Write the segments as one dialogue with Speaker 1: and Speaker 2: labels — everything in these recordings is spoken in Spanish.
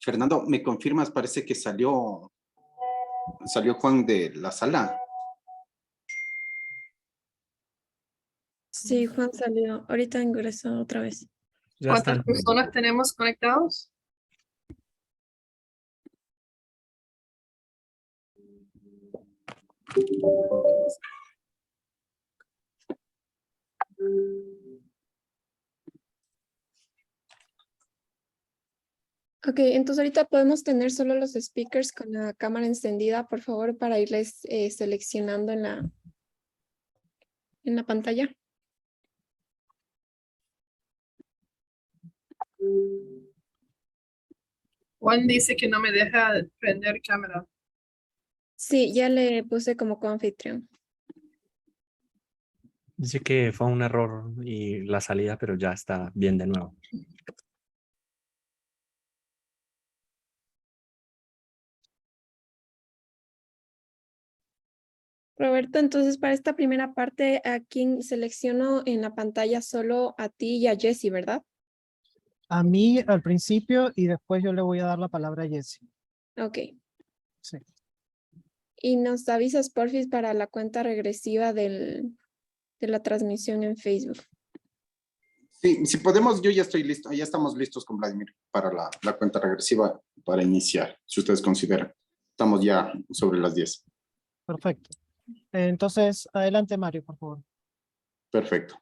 Speaker 1: Fernando, ¿me confirmas? Parece que salió Juan de la sala.
Speaker 2: Sí, Juan salió. Ahorita ingresó otra vez.
Speaker 3: ¿Cuántas personas tenemos conectados?
Speaker 2: Ok, entonces ahorita podemos tener solo los speakers con la cámara encendida, por favor, para irles seleccionando en la pantalla.
Speaker 3: Juan dice que no me deja prender cámara.
Speaker 2: Sí, ya le puse como coanfitrión.
Speaker 4: Dice que fue un error y la salida, pero ya está bien de nuevo.
Speaker 2: Roberto, entonces para esta primera parte, ¿a quién selecciono en la pantalla? Solo a ti y a Jessie, ¿verdad?
Speaker 5: A mí al principio y después yo le voy a dar la palabra a Jessie.
Speaker 2: Ok.
Speaker 5: Sí.
Speaker 2: Y nos avisas, porfis, para la cuenta regresiva de la transmisión en Facebook.
Speaker 1: Sí, si podemos, yo ya estoy listo, ya estamos listos con Vladimir para la cuenta regresiva para iniciar, si ustedes consideran. Estamos ya sobre las 10.
Speaker 5: Perfecto. Entonces, adelante Mario, por favor.
Speaker 1: Perfecto.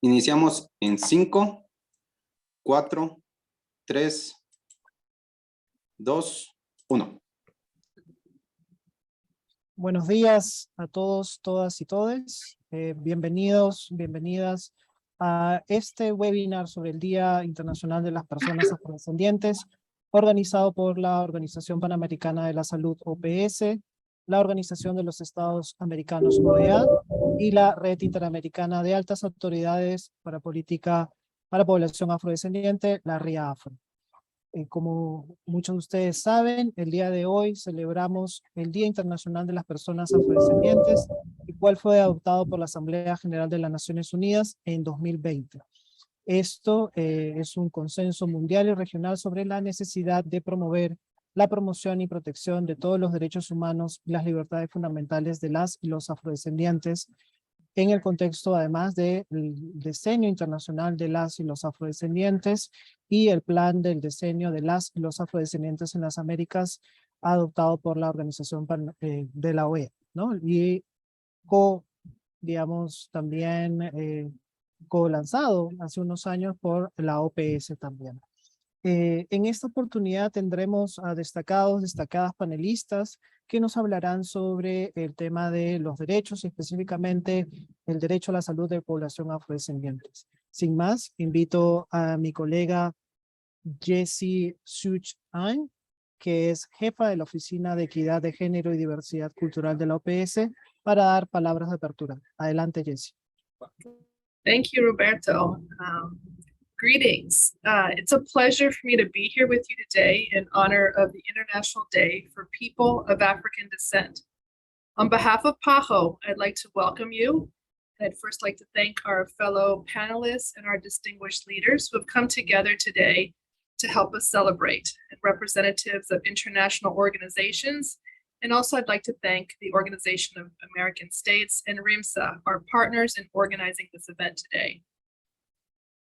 Speaker 1: Iniciamos en 5, 4, 3, 2, 1.
Speaker 5: Buenos días a todos, todas y todes. Bienvenidos, bienvenidas a este webinar sobre el Día Internacional de las Personas Afrodescendientes, organizado por la Organización Panamericana de la Salud, OPS, la Organización de los Estados Americanos, OEA, y la Red Interamericana de Altas Autoridades para Política para Población Afrodescendiente, la RIAAFRO. Como muchos de ustedes saben, el día de hoy celebramos el Día Internacional de las Personas Afrodescendientes, el cual fue adoptado por la Asamblea General de las Naciones Unidas en 2020. Esto es un consenso mundial y regional sobre la necesidad de promover la promoción y protección de todos los derechos humanos y las libertades fundamentales de las y los afrodescendientes, en el contexto además del Decenio Internacional de las y los Afrodescendientes y el Plan del Decenio de las y los Afrodescendientes en las Américas, adoptado por la Organización de la OEA, ¿no? Y digamos, también co-lanzado hace unos años por la OPS también. En esta oportunidad tendremos a destacadas panelistas que nos hablarán sobre el tema de los derechos y específicamente el derecho a la salud de población afrodescendientes. Sin más, invito a mi colega Jessie Such-An, que es jefa de la Oficina de Equidad de Género y Diversidad Cultural de la OPS, para dar palabras de apertura. Adelante, Jessie.
Speaker 3: Thank you, Roberto. Greetings. It's a pleasure for me to be here with you today in honor of the International Day for People of African Descent. On behalf of PAHO, I'd like to welcome you. I'd first like to thank our fellow panelists and our distinguished leaders who have come together today to help us celebrate, and representatives of international organizations. And also I'd like to thank the Organization of American States and RIMSA, our partners in organizing this event today.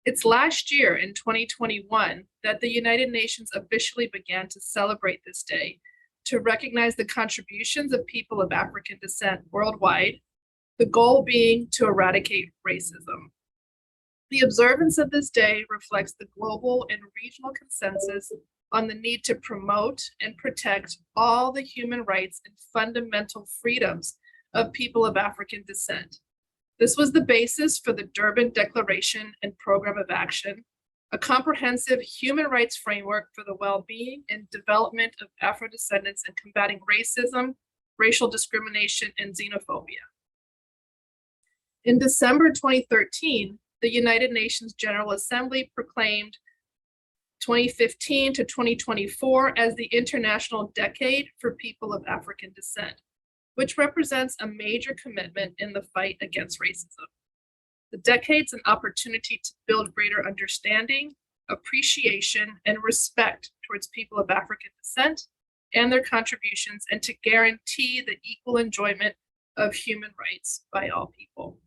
Speaker 3: It's last year in 2021 that the United Nations officially began to celebrate this day to recognize the contributions of people of African descent worldwide, the goal being to eradicate racism. The observance of this day reflects the global and regional consensus on the need to promote and protect all the human rights and fundamental freedoms of people of African descent. This was the basis for the Durban Declaration and Program of Action, a comprehensive human rights framework for the well-being and development of Afro-descendants and combating racism, racial discrimination, and xenophobia. In December 2013, the United Nations General Assembly proclaimed 2015 to 2024 as the International Decade for People of African Descent, which represents a major commitment in the fight against racism. The decade's an opportunity to build greater understanding, appreciation, and respect towards people of African descent and their contributions, and to guarantee the equal enjoyment of human rights by all people.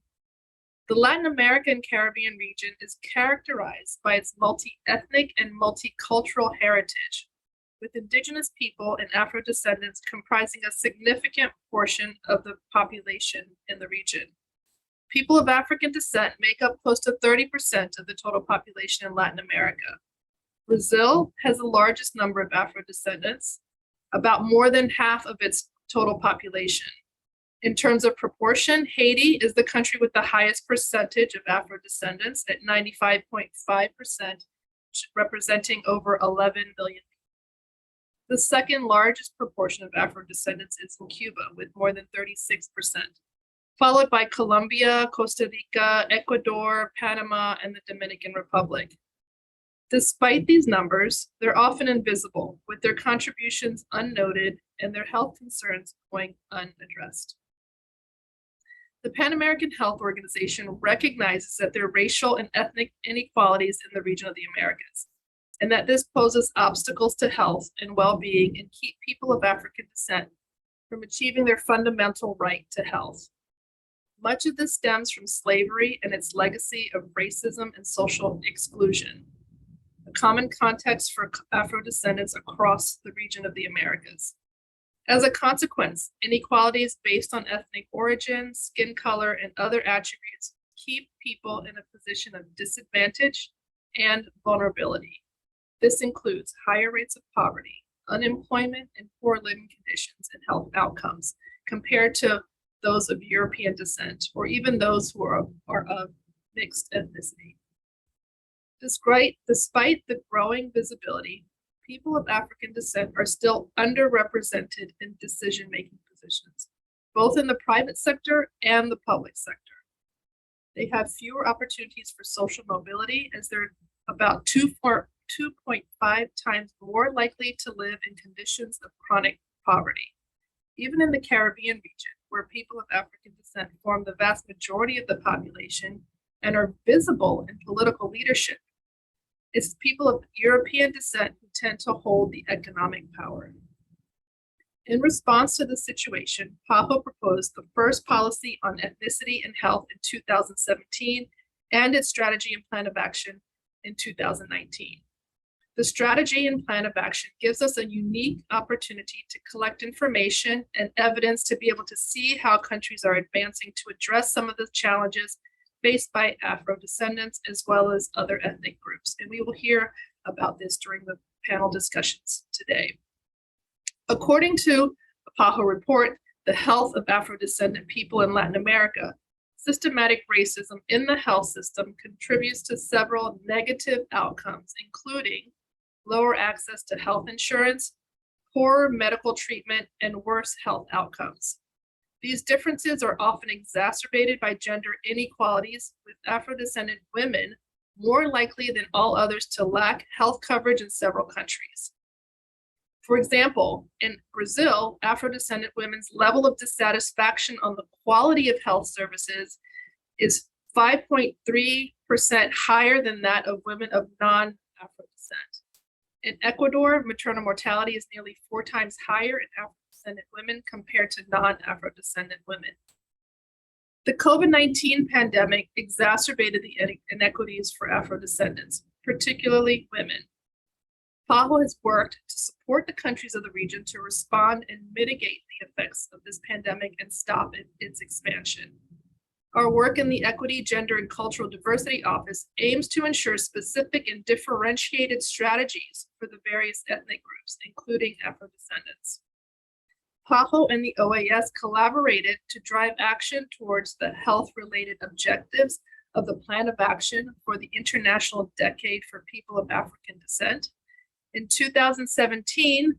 Speaker 3: The Latin America and Caribbean region is characterized by its multi-ethnic and multicultural heritage, with indigenous people and Afro-descendants comprising a significant portion of the population in the region. People of African descent make up close to 30% of the total population in Latin America. Brazil has the largest number of Afro-descendants, about more than half of its total population. In terms of proportion, Haiti is the country with the highest percentage of Afro-descendants at 95.5%, representing over 11 million people. The second largest proportion of Afro-descendants is in Cuba, with more than 36%, followed by Colombia, Costa Rica, Ecuador, Panama, and the Dominican Republic. Despite these numbers, they're often invisible, with their contributions unnoted and their health concerns going unaddressed. The Pan American Health Organization recognizes that there are racial and ethnic inequalities in the region of the Americas, and that this poses obstacles to health and well-being and keep people of African descent from achieving their fundamental right to health. Much of this stems from slavery and its legacy of racism and social exclusion, a common context for Afro-descendants across the region of the Americas. As a consequence, inequalities based on ethnic origin, skin color, and other attributes keep people in a position of disadvantage and vulnerability. This includes higher rates of poverty, unemployment, and poor living conditions and health outcomes compared to those of European descent, or even those who are of mixed ethnicity. Despite the growing visibility, people of African descent are still underrepresented in decision-making positions, both in the private sector and the public sector. They have fewer opportunities for social mobility, as they're about 2.5 times more likely to live in conditions of chronic poverty. Even in the Caribbean region, where people of African descent form the vast majority of the population and are visible in political leadership, it's people of European descent who tend to hold the economic power. In response to the situation, PAHO proposed the first policy on ethnicity and health in 2017 and its strategy and plan of action in 2019. The strategy and plan of action gives us a unique opportunity to collect information and evidence to be able to see how countries are advancing to address some of the challenges faced by Afro-descendants as well as other ethnic groups. And we will hear about this during the panel discussions today. According to a PAHO report, The Health of Afro-Descendant People in Latin America, systematic racism in the health system contributes to several negative outcomes, including lower access to health insurance, poorer medical treatment, and worse health outcomes. These differences are often exacerbated by gender inequalities, with Afro-descendant women more likely than all others to lack health coverage in several countries. For example, in Brazil, Afro-descendant women's level of dissatisfaction on the quality of health services is 5.3% higher than that of women of non-Afro descent. In Ecuador, maternal mortality is nearly 4 times higher in Afro-descendant women compared to non-Afro-descendant women. The COVID-19 pandemic exacerbated the inequities for Afro-descendants, particularly women. PAHO has worked to support the countries of the region to respond and mitigate the effects of this pandemic and stop its expansion. Our work in the Equity, Gender, and Cultural Diversity Office aims to ensure specific and differentiated strategies for the various ethnic groups, including Afro-descendants. PAHO and the OAS collaborated to drive action towards the health-related objectives of the Plan of Action for the International Decade for People of African Descent. In 2017,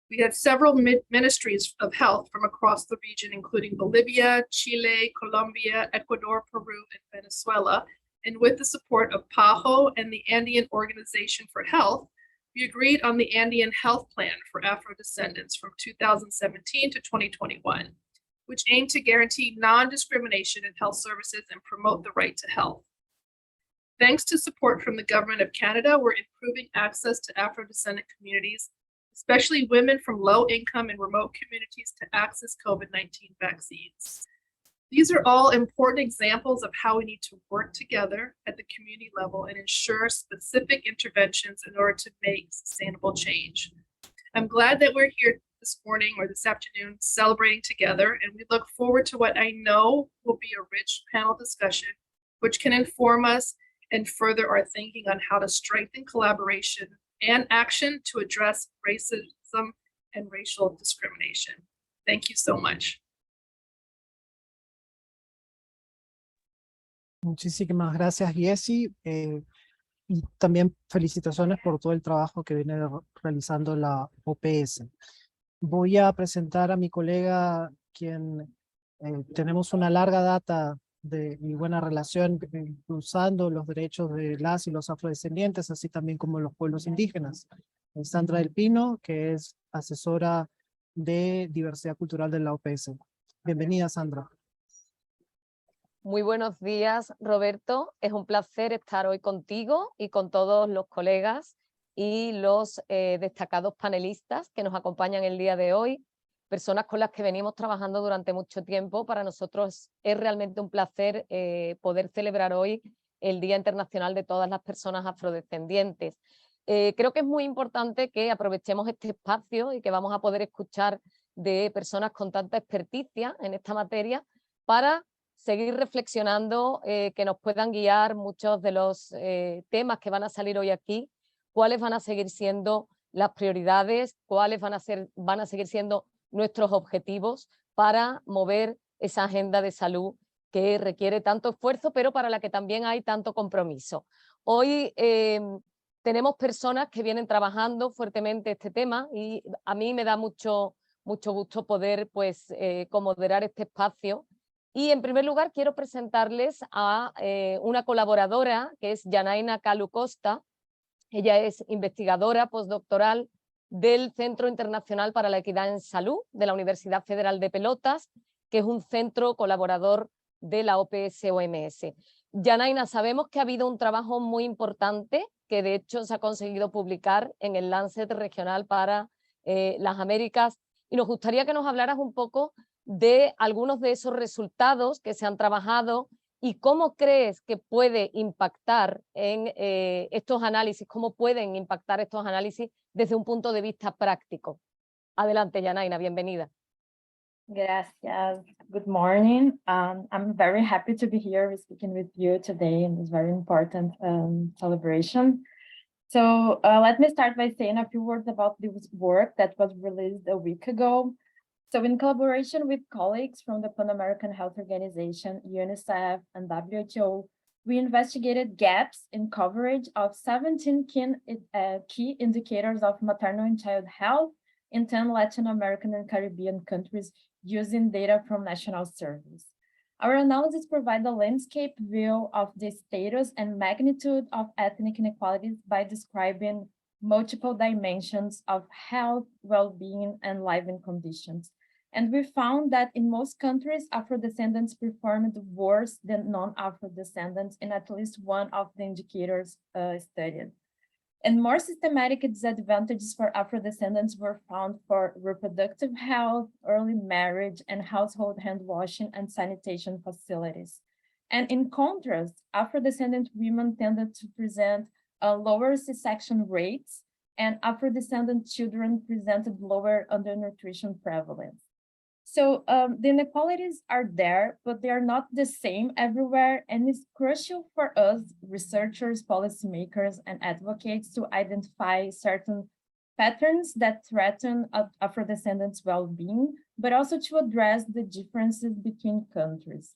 Speaker 3: we had several ministries of health from across the region, including Bolivia, Chile, Colombia, Ecuador, Peru, and Venezuela. And with the support of PAHO and the Andean Organization for Health, we agreed on the Andean Health Plan for Afro-descendants from 2017 to 2021, which aimed to guarantee non-discrimination in health services and promote the right to health. Thanks to support from the Government of Canada, we're improving access to Afro-descendant communities, especially women from low-income and remote communities, to access COVID-19 vaccines. These are all important examples of how we need to work together at the community level and ensure specific interventions in order to make sustainable change. I'm glad that we're here this morning or this afternoon celebrating together, and we look forward to what I know will be a rich panel discussion, which can inform us and further our thinking on how to strengthen collaboration and action to address racism and racial discrimination. Thank you so much.
Speaker 5: Muchísimas gracias, Jessie. Y también felicitaciones por todo el trabajo que viene realizando la OPS. Voy a presentar a mi colega, quien tenemos una larga data y buena relación cruzando los derechos de las y los afrodescendientes, así también como los pueblos indígenas. Sandra del Pino, que es asesora de diversidad cultural de la OPS. Bienvenida, Sandra.
Speaker 6: Muy buenos días, Roberto. Es un placer estar hoy contigo y con todos los colegas y los destacados panelistas que nos acompañan el día de hoy, personas con las que venimos trabajando durante mucho tiempo. Para nosotros es realmente un placer poder celebrar hoy el Día Internacional de todas las personas afrodescendientes. Creo que es muy importante que aprovechemos este espacio y que vamos a poder escuchar de personas con tanta experticia en esta materia para seguir reflexionando, que nos puedan guiar muchos de los temas que van a salir hoy aquí, cuáles van a seguir siendo las prioridades, cuáles van a seguir siendo nuestros objetivos para mover esa agenda de salud que requiere tanto esfuerzo, pero para la que también hay tanto compromiso. Hoy tenemos personas que vienen trabajando fuertemente este tema y a mí me da mucho gusto poder comoderar este espacio. Y en primer lugar quiero presentarles a una colaboradora que es Yanaina Kalu Costa. Ella es investigadora postdoctoral del Centro Internacional para la Equidad en Salud de la Universidad Federal de Pelotas, que es un centro colaborador de la OPS-OMS. Yanaina, sabemos que ha habido un trabajo muy importante que de hecho se ha conseguido publicar en el Lancet Regional para las Américas, y nos gustaría que nos hablaras un poco de algunos de esos resultados que se han trabajado y cómo crees que puede impactar en estos análisis, cómo pueden impactar estos análisis desde un punto de vista práctico. Adelante, Yanaina, bienvenida.
Speaker 7: Gracias. Good morning. I'm very happy to be here speaking with you today in this very important celebration. So let me start by saying a few words about this work that was released a week ago. So in collaboration with colleagues from the Pan American Health Organization, UNICEF, and WHO, we investigated gaps in coverage of 17 key indicators of maternal and child health in 10 Latin American and Caribbean countries using data from national surveys. Our analysis provides a landscape view of the status and magnitude of ethnic inequalities by describing multiple dimensions of health, well-being, and living conditions. And we found that in most countries, Afro-descendants performed worse than non-Afro-descendants in at least one of the indicators studied. And more systematic disadvantages for Afro-descendants were found for reproductive health, early marriage, and household hand washing and sanitation facilities. And in contrast, Afro-descendant women tended to present lower C-section rates, and Afro-descendant children presented lower undernutrition prevalence. So the inequalities are there, but they are not the same everywhere, and it's crucial for us, researchers, policymakers, and advocates to identify certain patterns that threaten Afro-descendants' well-being, but also to address the differences between countries.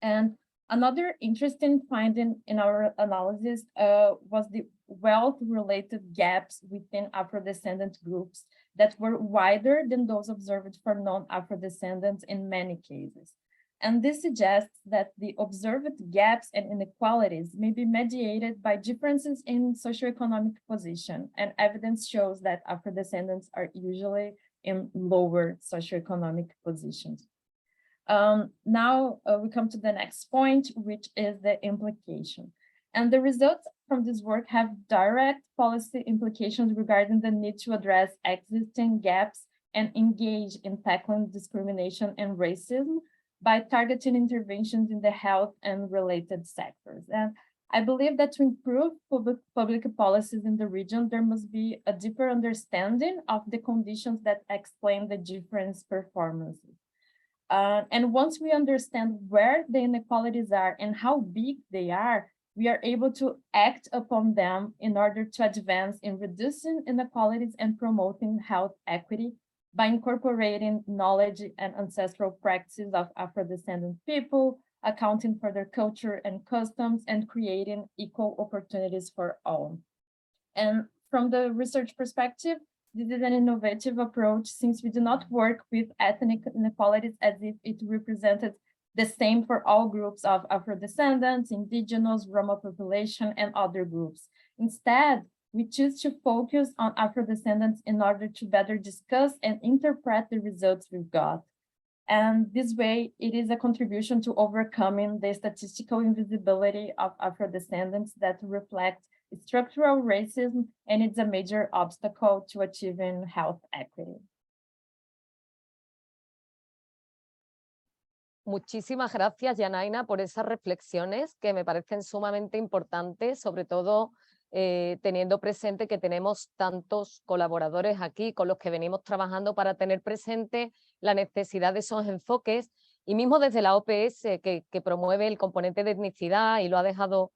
Speaker 7: And another interesting finding in our analysis was the wealth-related gaps within Afro-descendant groups that were wider than those observed for non-Afro-descendants in many cases. And this suggests that the observed gaps and inequalities may be mediated by differences in socioeconomic position, and evidence shows that Afro-descendants are usually in lower socioeconomic positions. Now we come to the next point, which is the implication. And the results from this work have direct policy implications regarding the need to address existing gaps and engage in tackling discrimination and racism by targeting interventions in the health and related sectors. And I believe that to improve public policies in the region, there must be a deeper understanding of the conditions that explain the different performances. And once we understand where the inequalities are and how big they are, we are able to act upon them in order to advance in reducing inequalities and promoting health equity by incorporating knowledge and ancestral practices of Afro-descendant people, accounting for their culture and customs, and creating equal opportunities for all. And from the research perspective, this is an innovative approach since we do not work with ethnic inequalities as if it represented the same for all groups of Afro-descendants, indigenous, Roma population, and other groups. Instead, we choose to focus on Afro-descendants in order to better discuss and interpret the results we've got. And this way, it is a contribution to overcoming the statistical invisibility of Afro-descendants that reflect structural racism, and it's a major obstacle to achieving health equity.
Speaker 6: Muchísimas gracias, Yanaina, por esas reflexiones que me parecen sumamente importantes, sobre todo teniendo presente que tenemos tantos colaboradores aquí con los que venimos trabajando para tener presente la necesidad de esos enfoques, y mismo desde la OPS que promueve el componente de etnicidad y lo ha dejado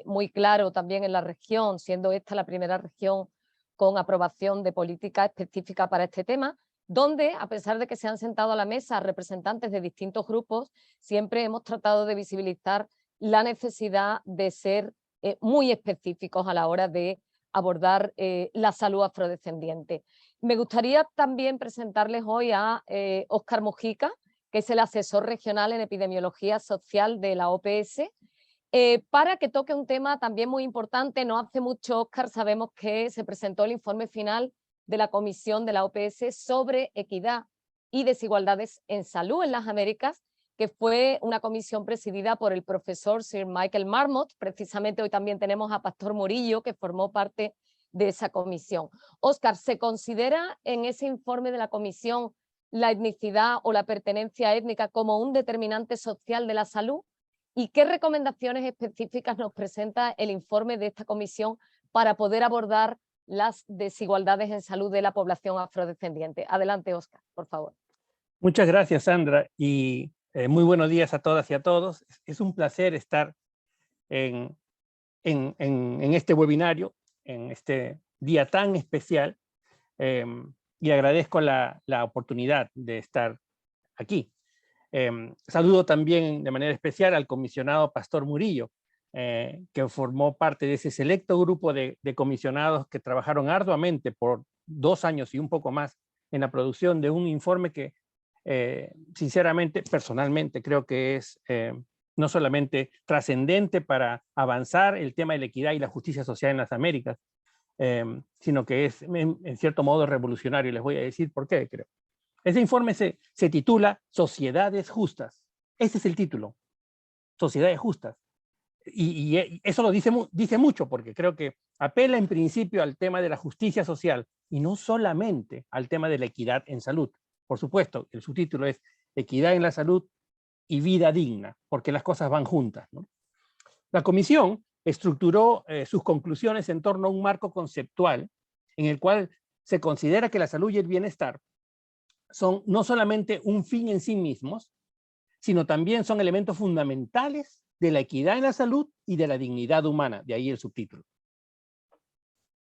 Speaker 6: muy claro también en la región, siendo esta la primera región con aprobación de política específica para este tema, donde, a pesar de que se han sentado a la mesa representantes de distintos grupos, siempre hemos tratado de visibilizar la necesidad de ser muy específicos a la hora de abordar la salud afrodescendiente. Me gustaría también presentarles hoy a Óscar Mujica, que es el asesor regional en epidemiología social de la OPS, para que toque un tema también muy importante. No hace mucho, Óscar, sabemos que se presentó el informe final de la Comisión de la OPS sobre equidad y desigualdades en salud en las Américas, que fue una comisión presidida por el profesor Sir Michael Marmot. Precisamente hoy también tenemos a Pastor Murillo, que formó parte de esa comisión. Óscar, ¿se considera en ese informe de la comisión la etnicidad o la pertenencia étnica como un determinante social de la salud? ¿Y qué recomendaciones específicas nos presenta el informe de esta comisión para poder abordar las desigualdades en salud de la población afrodescendiente? Adelante, Óscar, por favor.
Speaker 8: Muchas gracias, Sandra, y muy buenos días a todas y a todos. Es un placer estar en este webinario, en este día tan especial, y agradezco la oportunidad de estar aquí. Saludo también de manera especial al comisionado Pastor Murillo, que formó parte de ese selecto grupo de comisionados que trabajaron arduamente por 2 años y un poco más en la producción de un informe que sinceramente, personalmente, creo que es no solamente trascendente para avanzar el tema de la equidad y la justicia social en las Américas, sino que es en cierto modo revolucionario. Les voy a decir por qué, creo. Ese informe se titula Sociedades Justas. Ese es el título, Sociedades Justas. Y eso lo dice mucho, porque creo que apela en principio al tema de la justicia social y no solamente al tema de la equidad en salud. Por supuesto, el subtítulo es Equidad en la salud y vida digna, porque las cosas van juntas, ¿no? La comisión estructuró sus conclusiones en torno a un marco conceptual en el cual se considera que la salud y el bienestar son no solamente un fin en sí mismos, sino también son elementos fundamentales de la equidad en la salud y de la dignidad humana, de ahí el subtítulo.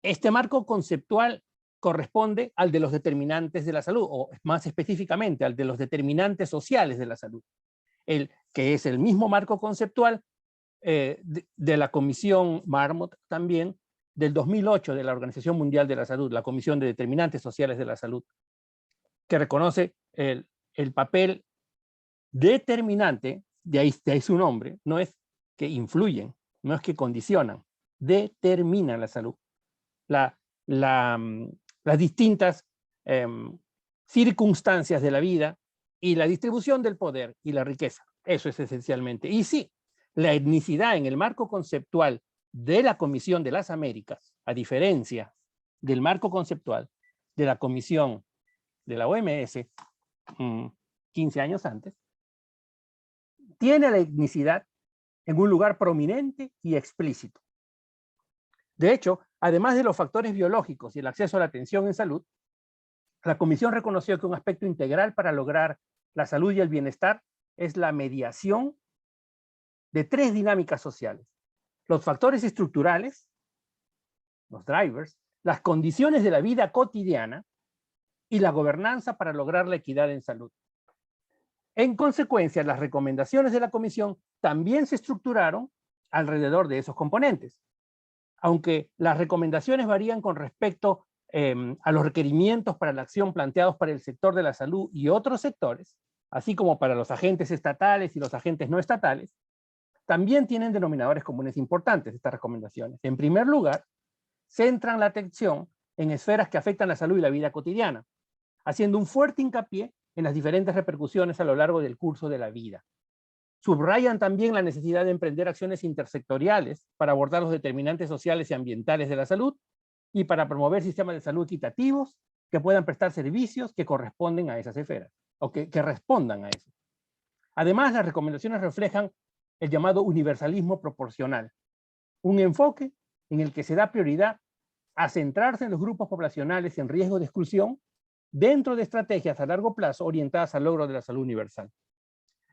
Speaker 8: Este marco conceptual corresponde al de los determinantes de la salud, o más específicamente al de los determinantes sociales de la salud, que es el mismo marco conceptual de la Comisión Marmot también del 2008 de la Organización Mundial de la Salud, la Comisión de Determinantes Sociales de la Salud, que reconoce el papel determinante, de ahí su nombre, no es que influyen, no es que condicionan, determinan la salud. Las distintas circunstancias de la vida y la distribución del poder y la riqueza. Eso es esencialmente. Y sí, La etnicidad en el marco conceptual de la Comisión de las Américas, a diferencia del marco conceptual de la Comisión de la OMS 15 años antes, tiene la etnicidad en un lugar prominente y explícito. De hecho, además de los factores biológicos y el acceso a la atención en salud, la Comisión reconoció que un aspecto integral para lograr la salud y el bienestar es la mediación de 3 dinámicas sociales: los factores estructurales, los drivers, las condiciones de la vida cotidiana y la gobernanza para lograr la equidad en salud. En consecuencia, las recomendaciones de la Comisión también se estructuraron alrededor de esos componentes. Aunque las recomendaciones varían con respecto a los requerimientos para la acción planteados para el sector de la salud y otros sectores, así como para los agentes estatales y los agentes no estatales, también tienen denominadores comunes importantes estas recomendaciones. En primer lugar, centran la atención en esferas que afectan la salud y la vida cotidiana, haciendo un fuerte hincapié en las diferentes repercusiones a lo largo del curso de la vida. Subrayan también la necesidad de emprender acciones intersectoriales para abordar los determinantes sociales y ambientales de la salud y para promover sistemas de salud equitativos que puedan prestar servicios que corresponden a esas esferas, o que respondan a eso. Además, las recomendaciones reflejan el llamado universalismo proporcional, un enfoque en el que se da prioridad a centrarse en los grupos poblacionales en riesgo de exclusión dentro de estrategias a largo plazo orientadas al logro de la salud universal.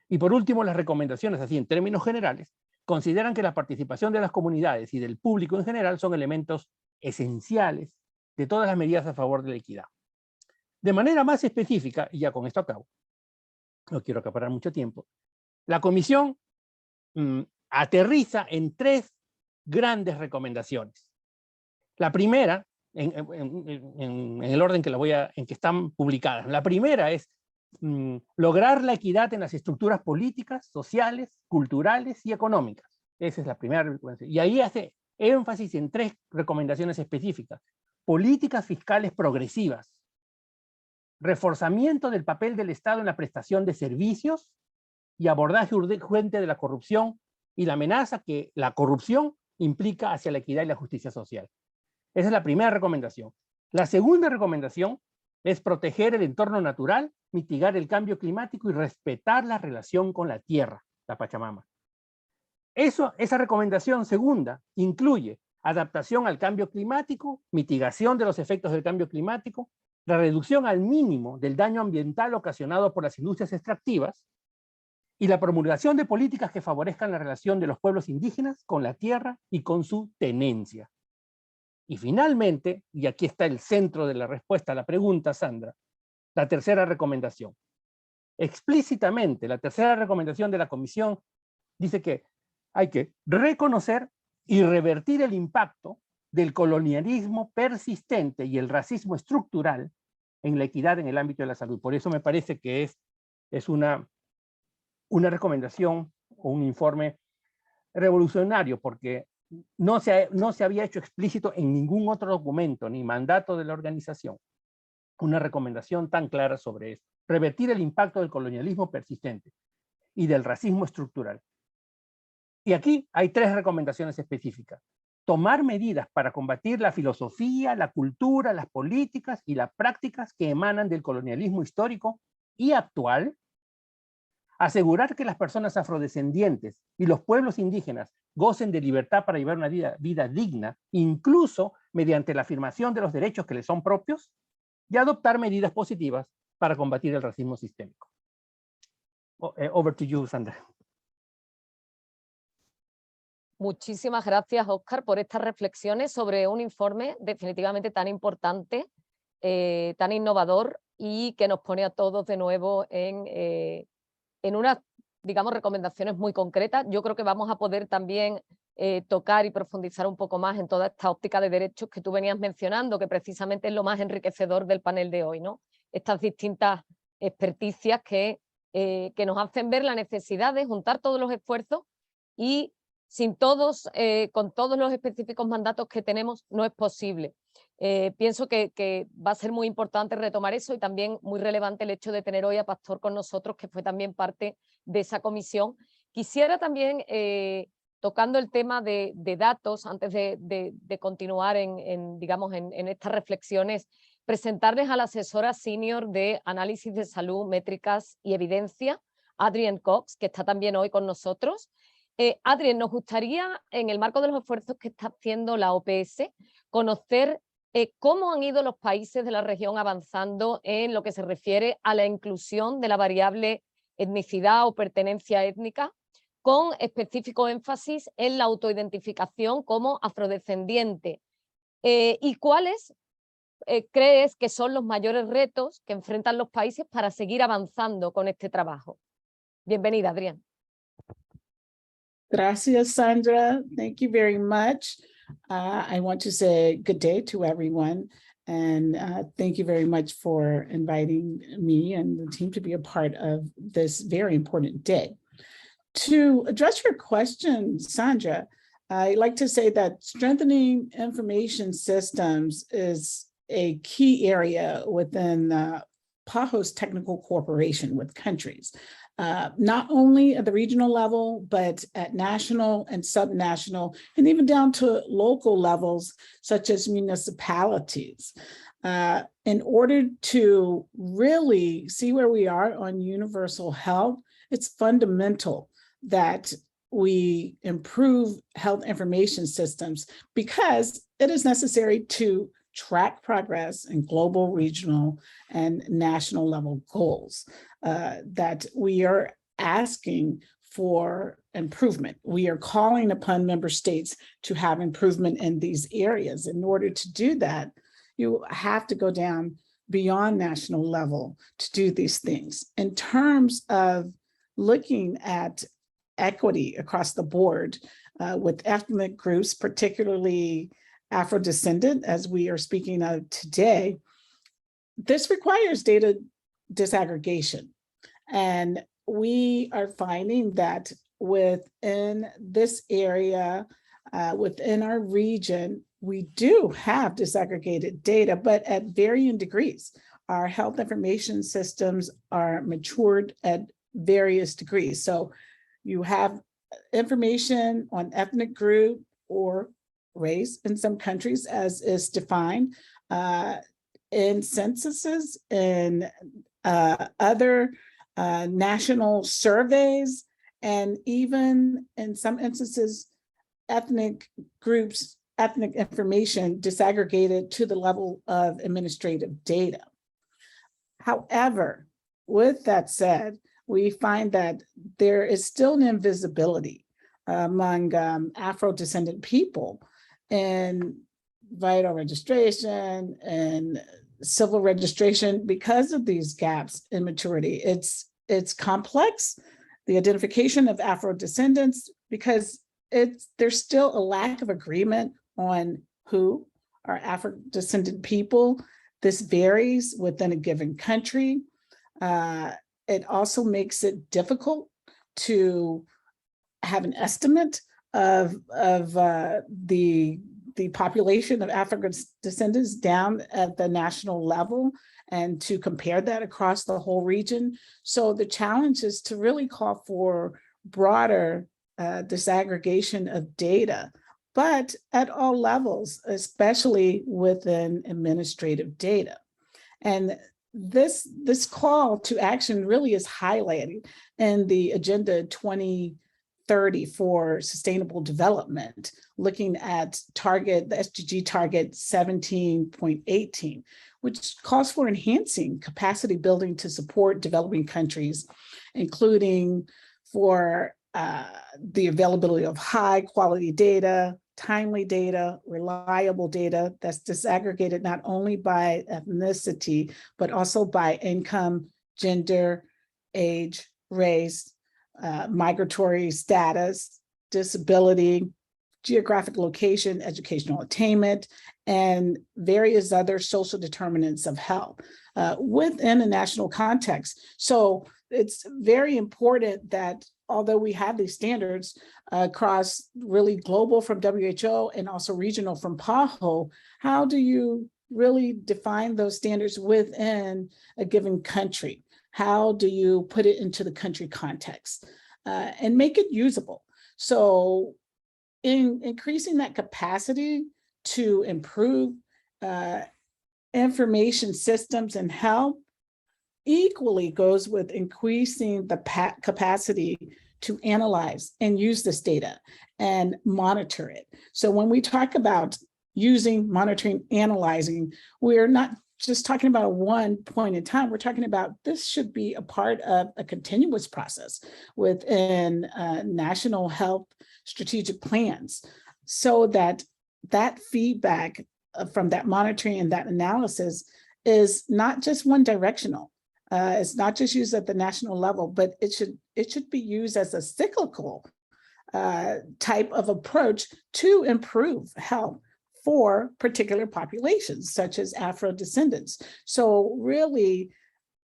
Speaker 8: Y por último, las recomendaciones, así en términos generales, consideran que la participación de las comunidades y del público en general son elementos esenciales de todas las medidas a favor de la equidad. De manera más específica, y ya con esto acabo, no quiero acaparar mucho tiempo, la Comisión aterriza en 3 grandes recomendaciones. La primera, en el orden que en que están publicadas, la primera es lograr la equidad en las estructuras políticas, sociales, culturales y económicas. Esa es la primera recomendación. Y ahí hace énfasis en 3 recomendaciones específicas. Políticas fiscales progresivas, reforzamiento del papel del Estado en la prestación de servicios y abordaje urgente de la corrupción y la amenaza que la corrupción implica hacia la equidad y la justicia social. Esa es la primera recomendación. La segunda recomendación es proteger el entorno natural, mitigar el cambio climático y respetar la relación con la tierra, la Pachamama. Esa recomendación segunda incluye adaptación al cambio climático, mitigación de los efectos del cambio climático, la reducción al mínimo del daño ambiental ocasionado por las industrias extractivas y la promulgación de políticas que favorezcan la relación de los pueblos indígenas con la tierra y con su tenencia. Y finalmente, y aquí está el centro de la respuesta a la pregunta, Sandra, la tercera recomendación. Explícitamente, la tercera recomendación de la Comisión dice que hay que reconocer y revertir el impacto del colonialismo persistente y el racismo estructural en la equidad en el ámbito de la salud. Por eso me parece que es una recomendación o un informe revolucionario, porque no se había hecho explícito en ningún otro documento ni mandato de la organización una recomendación tan clara sobre esto. Revertir el impacto del colonialismo persistente y del racismo estructural. Y aquí hay 3 recomendaciones específicas. Tomar medidas para combatir la filosofía, la cultura, las políticas y las prácticas que emanan del colonialismo histórico y actual. Asegurar que las personas afrodescendientes y los pueblos indígenas gocen de libertad para llevar una vida digna, incluso mediante la afirmación de los derechos que les son propios, y adoptar medidas positivas para combatir el racismo sistémico. Over to you, Sandra.
Speaker 6: Muchísimas gracias, Óscar, por estas reflexiones sobre un informe definitivamente tan importante, tan innovador y que nos pone a todos de nuevo en unas, digamos, recomendaciones muy concretas. Yo creo que vamos a poder también tocar y profundizar un poco más en toda esta óptica de derechos que tú venías mencionando, que precisamente es lo más enriquecedor del panel de hoy, ¿no? Estas distintas experticias que nos hacen ver la necesidad de juntar todos los esfuerzos y sin todos, con todos los específicos mandatos que tenemos, no es posible. Pienso que va a ser muy importante retomar eso y también muy relevante el hecho de tener hoy a Pastor con nosotros, que fue también parte de esa comisión Quisiera también, tocando el tema de datos, antes de continuar digamos, en estas reflexiones, presentarles a la asesora senior de análisis de salud, métricas y evidencia, Adrienne Cox, que está también hoy con nosotros. Adrienne, nos gustaría, en el marco de los esfuerzos que está haciendo la OPS, conocer cómo han ido los países de la región avanzando en lo que se refiere a la inclusión de la variable etnicidad o pertenencia étnica, con específico énfasis en la autoidentificación como afrodescendiente. ¿Y cuáles crees que son los mayores retos que enfrentan los países para seguir avanzando con este trabajo? Bienvenida, Adrienne.
Speaker 9: Gracias, Sandra. Thank you very much. I want to say good day to everyone. And thank you very much for inviting me and the team to be a part of this very important day. To address your question, Sandra, I like to say that strengthening information systems is a key area within PAHO's technical cooperation with countries, not only at the regional level, but at national and subnational, and even down to local levels, such as municipalities. In order to really see where we are on universal health, it's fundamental that we improve health information systems because it is necessary to track progress in global, regional, and national level goals that we are asking for improvement. We are calling upon member states to have improvement in these areas. In order to do that, you have to go down beyond national level to do these things. In terms of looking at equity across the board with ethnic groups, particularly Afro-descendant, as we are speaking of today, this requires data disaggregation. And we are finding that within this area, within our region, we do have disaggregated data, but at varying degrees. Our health information systems are matured at various degrees. So you have information on ethnic group or race in some countries as is defined in censuses and other national surveys, and even in some instances, ethnic groups, ethnic information disaggregated to the level of administrative data. However, with that said, we find that there is still an invisibility among Afro-descendant people in vital registration and civil registration because of these gaps in maturity. It's complex, the identification of Afro-descendants, because there's still a lack of agreement on who are Afro-descendant people. This varies within a given country. It also makes it difficult to have an estimate of the population of African descendants down at the national level and to compare that across the whole region. So the challenge is to really call for broader disaggregation of data, but at all levels, especially within administrative data. And this call to action really is highlighted in the Agenda 2030 for Sustainable Development, looking at the SDG target 17.18, which calls for enhancing capacity building to support developing countries, including for the availability of high quality data, timely data, reliable data that's disaggregated not only by ethnicity, but also by income, gender, age, race, migratory status, disability, geographic location, educational attainment, and various other social determinants of health within a national context. So it's very important that although we have these standards across really global from WHO and also regional from PAHO, how do you really define those standards within a given country? How do you put it into the country context? and make it usable. So in increasing that capacity to improve information systems and help equally goes with increasing the capacity to analyze and use this data and monitor it. So when we talk about using, monitoring, analyzing, we're not just talking about one point in time. We're talking about this should be a part of a continuous process within national health strategic plans, so that that feedback from that monitoring and that analysis is not just one directional. It's not just used at the national level, but it should be used as a cyclical type of approach to improve health for particular populations, such as Afro-descendants. So really,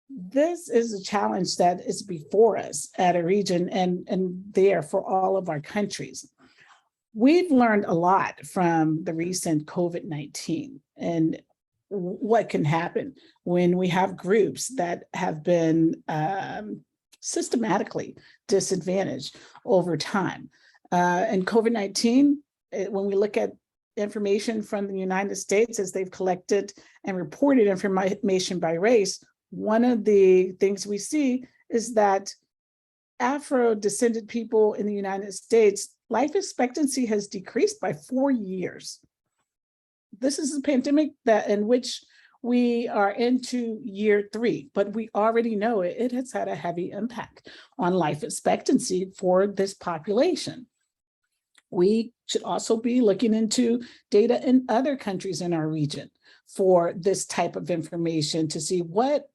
Speaker 9: this is a challenge that is before us at a region and there for all of our countries. We've learned a lot from the recent COVID-19 and what can happen when we have groups that have been systematically disadvantaged over time. And COVID-19, when we look at information from the United States as they've collected and reported information by race, one of the things we see is that Afro-descended people in the United States, life expectancy has decreased by 4 years. This is a pandemic in which we are into year 3, but we already know it has had a heavy impact on life expectancy for this population. We should also be looking into data in other countries in our region for this type of information to see what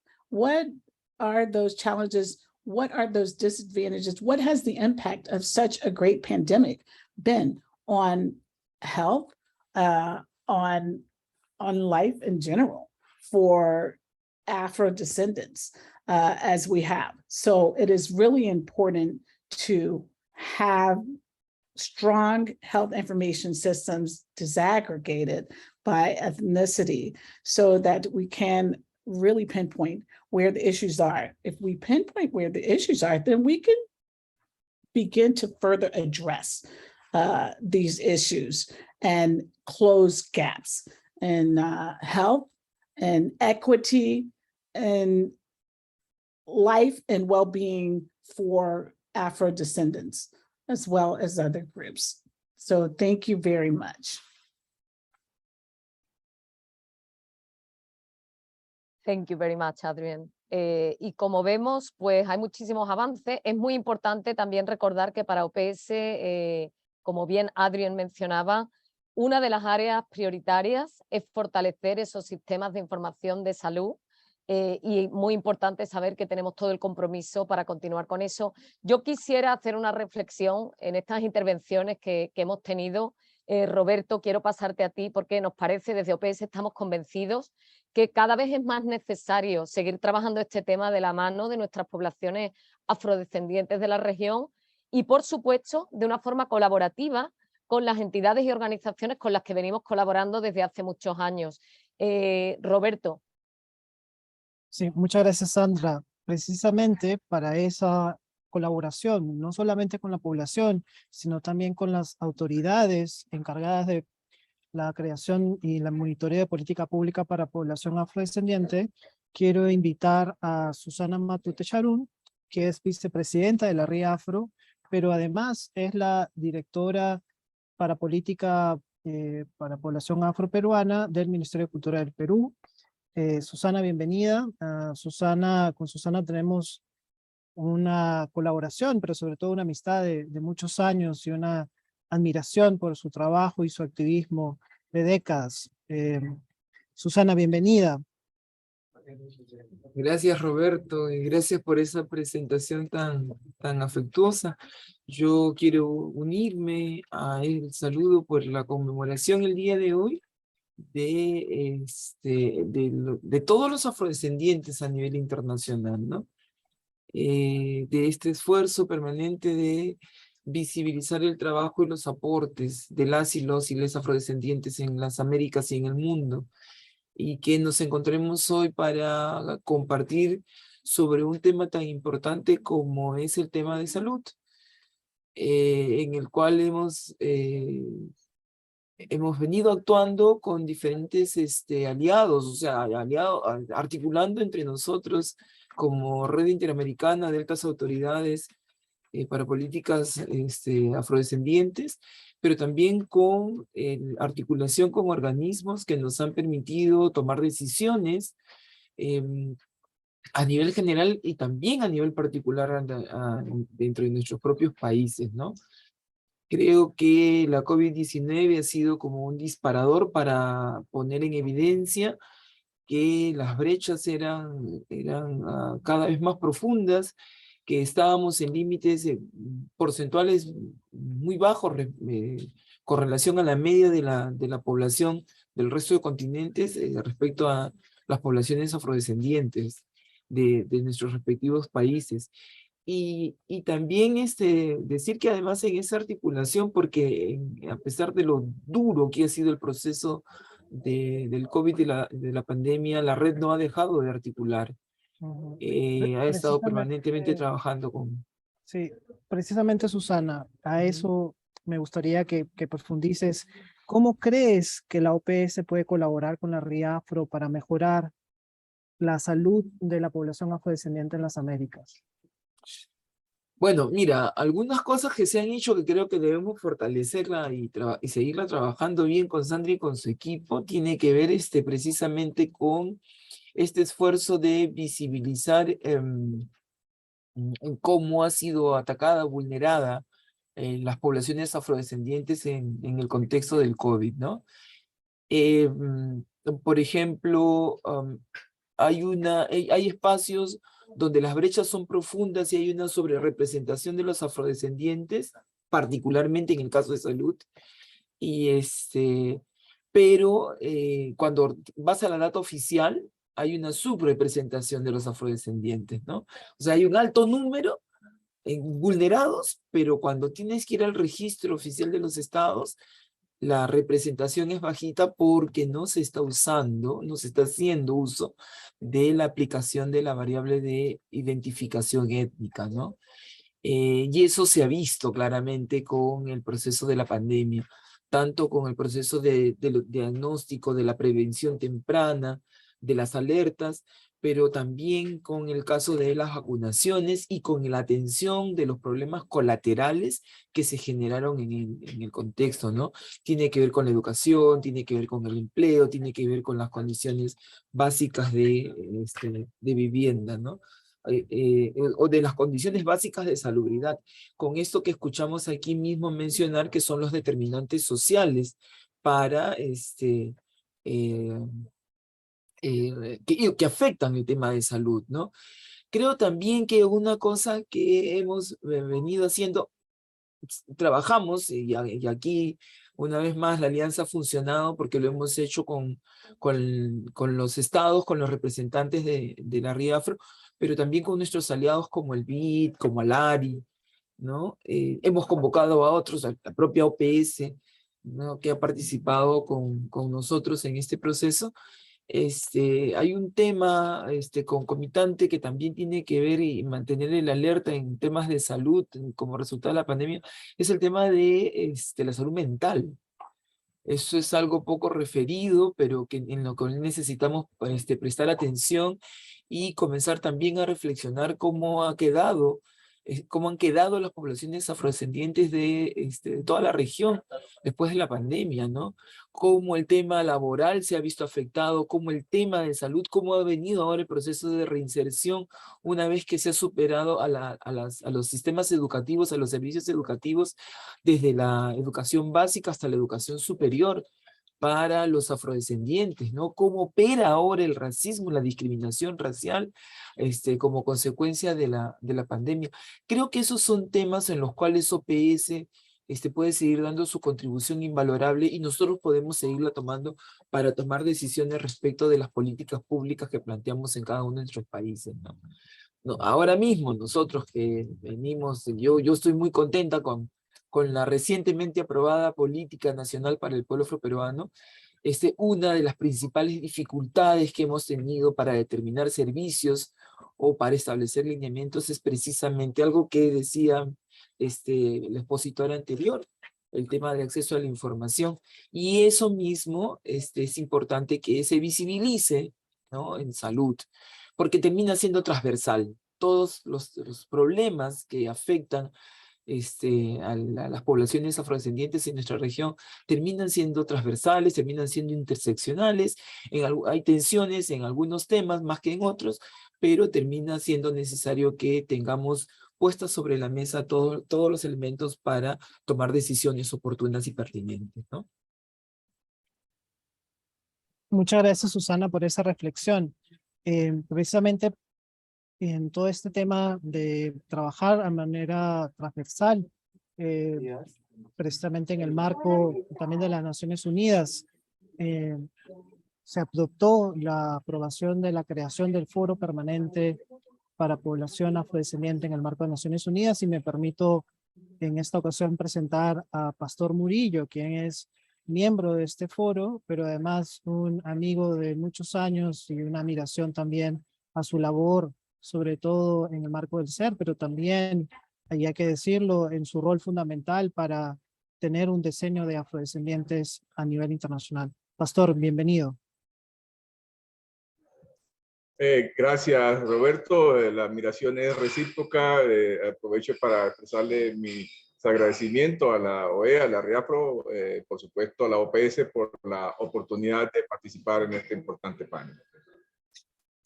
Speaker 9: are those challenges, what are those disadvantages, what has the impact of such a great pandemic been on health, on life in general for Afro-descendants as we have. So it is really important to have strong health information systems disaggregated by ethnicity so that we can really pinpoint where the issues are. If we pinpoint where the issues are, then we can begin to further address these issues and close gaps in health and equity and life and well-being for Afro-descendants, as well as other groups. So thank you very much.
Speaker 6: Thank you very much, Adrienne. Y como vemos, pues hay muchísimos avances. Es muy importante también recordar que para OPS, como bien Adrienne mencionaba, una de las áreas prioritarias es fortalecer esos sistemas de información de salud y muy importante saber que tenemos todo el compromiso para continuar con eso. Yo quisiera hacer una reflexión en estas intervenciones que hemos tenido. Roberto, quiero pasarte a ti porque nos parece, desde OPS estamos convencidos que cada vez es más necesario seguir trabajando este tema de la mano de nuestras poblaciones afrodescendientes de la región y, por supuesto, de una forma colaborativa con las entidades y organizaciones con las que venimos colaborando desde hace muchos años. Roberto.
Speaker 5: Sí, muchas gracias, Sandra. Precisamente para esa colaboración, no solamente con la población, sino también con las autoridades encargadas de la creación y la monitoreo de política pública para población afrodescendiente, quiero invitar a Susana Matute Charún, que es vicepresidenta de la RIA Afro, pero además es la directora para política para población afroperuana del Ministerio de Cultura del Perú. Susana, bienvenida. Con Susana tenemos una colaboración, pero sobre todo una amistad de muchos años y una admiración por su trabajo y su activismo de décadas. Susana, bienvenida.
Speaker 10: Gracias, Roberto, y gracias por esa presentación tan afectuosa. Yo quiero unirme a el saludo por la conmemoración el día de hoy de todos los afrodescendientes a nivel internacional, ¿no? De este esfuerzo permanente de visibilizar el trabajo y los aportes de las y los afrodescendientes en las Américas y en el mundo, y que nos encontremos hoy para compartir sobre un tema tan importante como es el tema de salud. en el cual hemos venido actuando con diferentes aliados, o sea, articulando entre nosotros como Red Interamericana de Altas Autoridades para Políticas Afrodescendientes, pero también con articulación con organismos que nos han permitido tomar decisiones a nivel general y también a nivel particular dentro de nuestros propios países, ¿no? Creo que la COVID-19 ha sido como un disparador para poner en evidencia que las brechas eran cada vez más profundas, que estábamos en límites porcentuales muy bajos con relación a la media de la población del resto de continentes respecto a las poblaciones afrodescendientes de nuestros respectivos países. Y también decir que además en esa articulación, porque a pesar de lo duro que ha sido el proceso del COVID de la pandemia, la red no ha dejado de articular. Ha estado permanentemente trabajando con...
Speaker 5: Sí, precisamente Susana, a eso me gustaría que profundices. ¿Cómo crees que la OPS puede colaborar con la RIAFRO para mejorar la salud de la población afrodescendiente en las Américas?
Speaker 10: Bueno, mira, algunas cosas que se han hecho que creo que debemos fortalecerla y seguirla trabajando bien con Sandra y con su equipo, tiene que ver precisamente con este esfuerzo de visibilizar cómo ha sido atacada, vulnerada las poblaciones afrodescendientes en el contexto del COVID, ¿no? Por ejemplo, hay espacios donde las brechas son profundas y hay una sobrerepresentación de los afrodescendientes, particularmente en el caso de salud, pero cuando vas a la data oficial, hay una subrepresentación de los afrodescendientes, ¿no? O sea, hay un alto número vulnerados, pero cuando tienes que ir al registro oficial de los estados, la representación es bajita porque no se está usando, no se está haciendo uso de la aplicación de la variable de identificación étnica, ¿no? Y eso se ha visto claramente con el proceso de la pandemia, tanto con el proceso del diagnóstico, de la prevención temprana, de las alertas, pero también con el caso de las vacunaciones y con la atención de los problemas colaterales que se generaron en el contexto, ¿no? Tiene que ver con la educación, tiene que ver con el empleo, tiene que ver con las condiciones básicas de vivienda, ¿no? O de las condiciones básicas de salubridad. Con esto que escuchamos aquí mismo mencionar que son los determinantes sociales para que afectan el tema de salud, ¿no? Creo también que una cosa que hemos venido haciendo, trabajamos, y aquí una vez más la alianza ha funcionado porque lo hemos hecho con los estados, con los representantes de la RIAFRO, pero también con nuestros aliados como el BID, como el ARI, ¿no? Hemos convocado a otros, a la propia OPS, ¿no? Que ha participado con nosotros en este proceso. Hay un tema concomitante que también tiene que ver y mantener el alerta en temas de salud como resultado de la pandemia, es el tema de la salud mental. Eso es algo poco referido, pero en lo que necesitamos prestar atención y comenzar también a reflexionar cómo han quedado las poblaciones afrodescendientes de toda la región después de la pandemia, ¿no? Cómo el tema laboral se ha visto afectado, cómo el tema de salud, cómo ha venido ahora el proceso de reinserción una vez que se ha superado a los sistemas educativos, a los servicios educativos, desde la educación básica hasta la educación superior para los afrodescendientes, ¿no? Cómo opera ahora el racismo, la discriminación racial, como consecuencia de la pandemia. Creo que esos son temas en los cuales OPS puede seguir dando su contribución invalorable y nosotros podemos seguirla tomando para tomar decisiones respecto de las políticas públicas que planteamos en cada uno de nuestros países, ¿no? No, ahora mismo nosotros que venimos, yo estoy muy contenta con la recientemente aprobada Política Nacional para el Pueblo Afroperuano. Una de las principales dificultades que hemos tenido para determinar servicios o para establecer lineamientos es precisamente algo que decía la expositora anterior, el tema del acceso a la información. Y eso mismo es importante que se visibilice, ¿no?, en salud, porque termina siendo transversal. Todos los problemas que afectan a las poblaciones afrodescendientes en nuestra región terminan siendo transversales, terminan siendo interseccionales, hay tensiones en algunos temas más que en otros, pero termina siendo necesario que tengamos puestas sobre la mesa todos los elementos para tomar decisiones oportunas y pertinentes, ¿no?
Speaker 5: Muchas gracias, Susana, por esa reflexión. Precisamente en todo este tema de trabajar de manera transversal, precisamente en el marco también de las Naciones Unidas, se adoptó la aprobación de la creación del Foro Permanente para Población Afrodescendiente en el marco de Naciones Unidas, y me permito en esta ocasión presentar a Pastor Murillo, quien es miembro de este foro, pero además un amigo de muchos años y una admiración también a su labor, sobre todo en el marco del SER, pero también, hay que decirlo, en su rol fundamental para tener un diseño de afrodescendientes a nivel internacional. Pastor, bienvenido.
Speaker 11: Gracias, Roberto. La admiración es recíproca. Aprovecho para expresarle mi agradecimiento a la OEA, a la REAPRO, por supuesto a la OPS por la oportunidad de participar en este importante panel.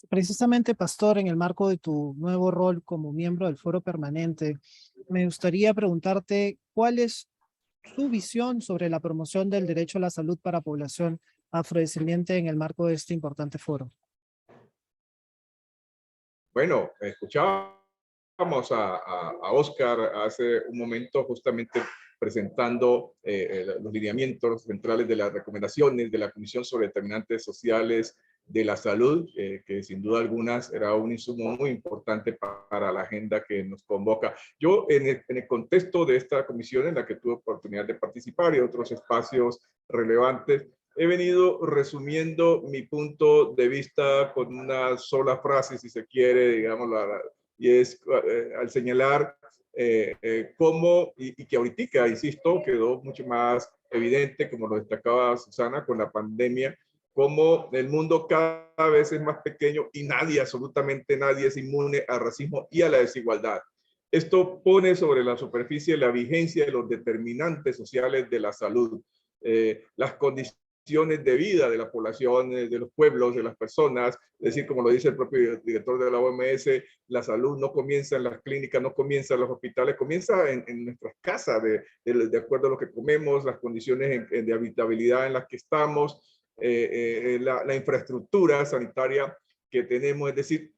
Speaker 5: Precisamente, Pastor, en el marco de tu nuevo rol como miembro del Foro Permanente, me gustaría preguntarte cuál es su visión sobre la promoción del derecho a la salud para población afrodescendiente en el marco de este importante foro.
Speaker 11: Bueno, escuchábamos a Oscar hace un momento justamente presentando los lineamientos centrales de las recomendaciones de la Comisión sobre Determinantes Sociales de la Salud, que sin duda alguna era un insumo muy importante para la agenda que nos convoca. Yo en el contexto de esta comisión en la que tuve oportunidad de participar y otros espacios relevantes, he venido resumiendo mi punto de vista con una sola frase, si se quiere, digamos, y es al señalar cómo, y que ahorita, insisto, quedó mucho más evidente, como lo destacaba Susana, con la pandemia, cómo el mundo cada vez es más pequeño y nadie, absolutamente nadie, es inmune al racismo y a la desigualdad. Esto pone sobre la superficie la vigencia de los determinantes sociales de la salud, las condiciones de vida de la población, de los pueblos, de las personas. Es decir, como lo dice el propio director de la OMS, la salud no comienza en las clínicas, no comienza en los hospitales, comienza en nuestras casas, de acuerdo a lo que comemos, las condiciones de habitabilidad en las que estamos, la infraestructura sanitaria que tenemos, es decir,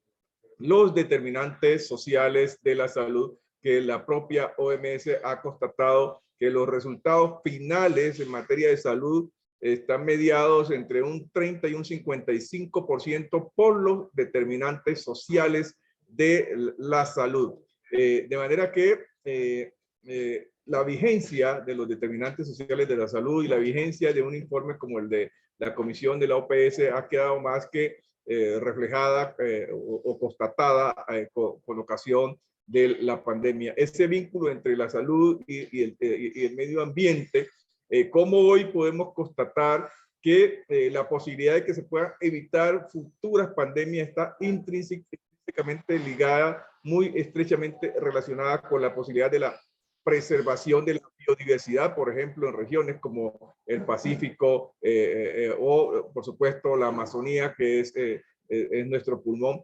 Speaker 11: los determinantes sociales de la salud que la propia OMS ha constatado que los resultados finales en materia de salud están mediados entre un 30 y un 55% por los determinantes sociales de la salud. De manera que la vigencia de los determinantes sociales de la salud y la vigencia de un informe como el de la Comisión de la OPS ha quedado más que reflejada o constatada con ocasión de la pandemia. Ese vínculo entre la salud y el medio ambiente, cómo hoy podemos constatar que la posibilidad de que se puedan evitar futuras pandemias está intrínsecamente ligada, muy estrechamente relacionada con la posibilidad de la preservación de la biodiversidad, por ejemplo, en regiones como el Pacífico o, por supuesto, la Amazonía, que es nuestro pulmón.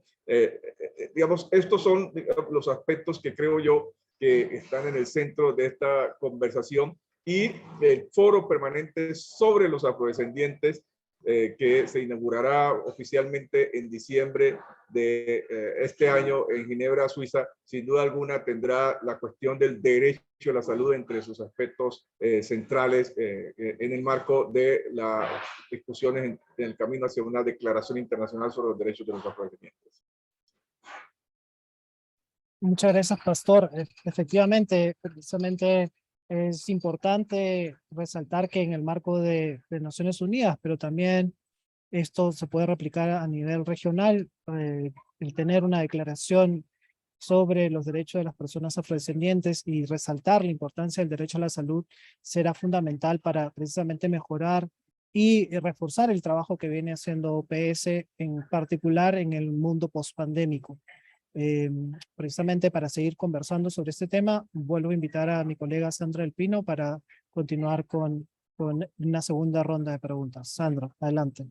Speaker 11: Digamos, estos son los aspectos que creo yo que están en el centro de esta conversación, y el foro permanente sobre los afrodescendientes que se inaugurará oficialmente en diciembre de este año en Ginebra, Suiza, sin duda alguna tendrá la cuestión del derecho a la salud entre sus aspectos centrales en el marco de las discusiones en el camino hacia una declaración internacional sobre los derechos de los afrodescendientes.
Speaker 5: Muchas gracias, Pastor. Efectivamente, precisamente es importante resaltar que en el marco de Naciones Unidas, pero también esto se puede replicar a nivel regional, el tener una declaración sobre los derechos de las personas afrodescendientes y resaltar la importancia del derecho a la salud será fundamental para precisamente mejorar y reforzar el trabajo que viene haciendo OPS, en particular en el mundo pospandémico. Precisamente para seguir conversando sobre este tema, vuelvo a invitar a mi colega Sandra del Pino para continuar con una segunda ronda de preguntas. Sandra, adelante.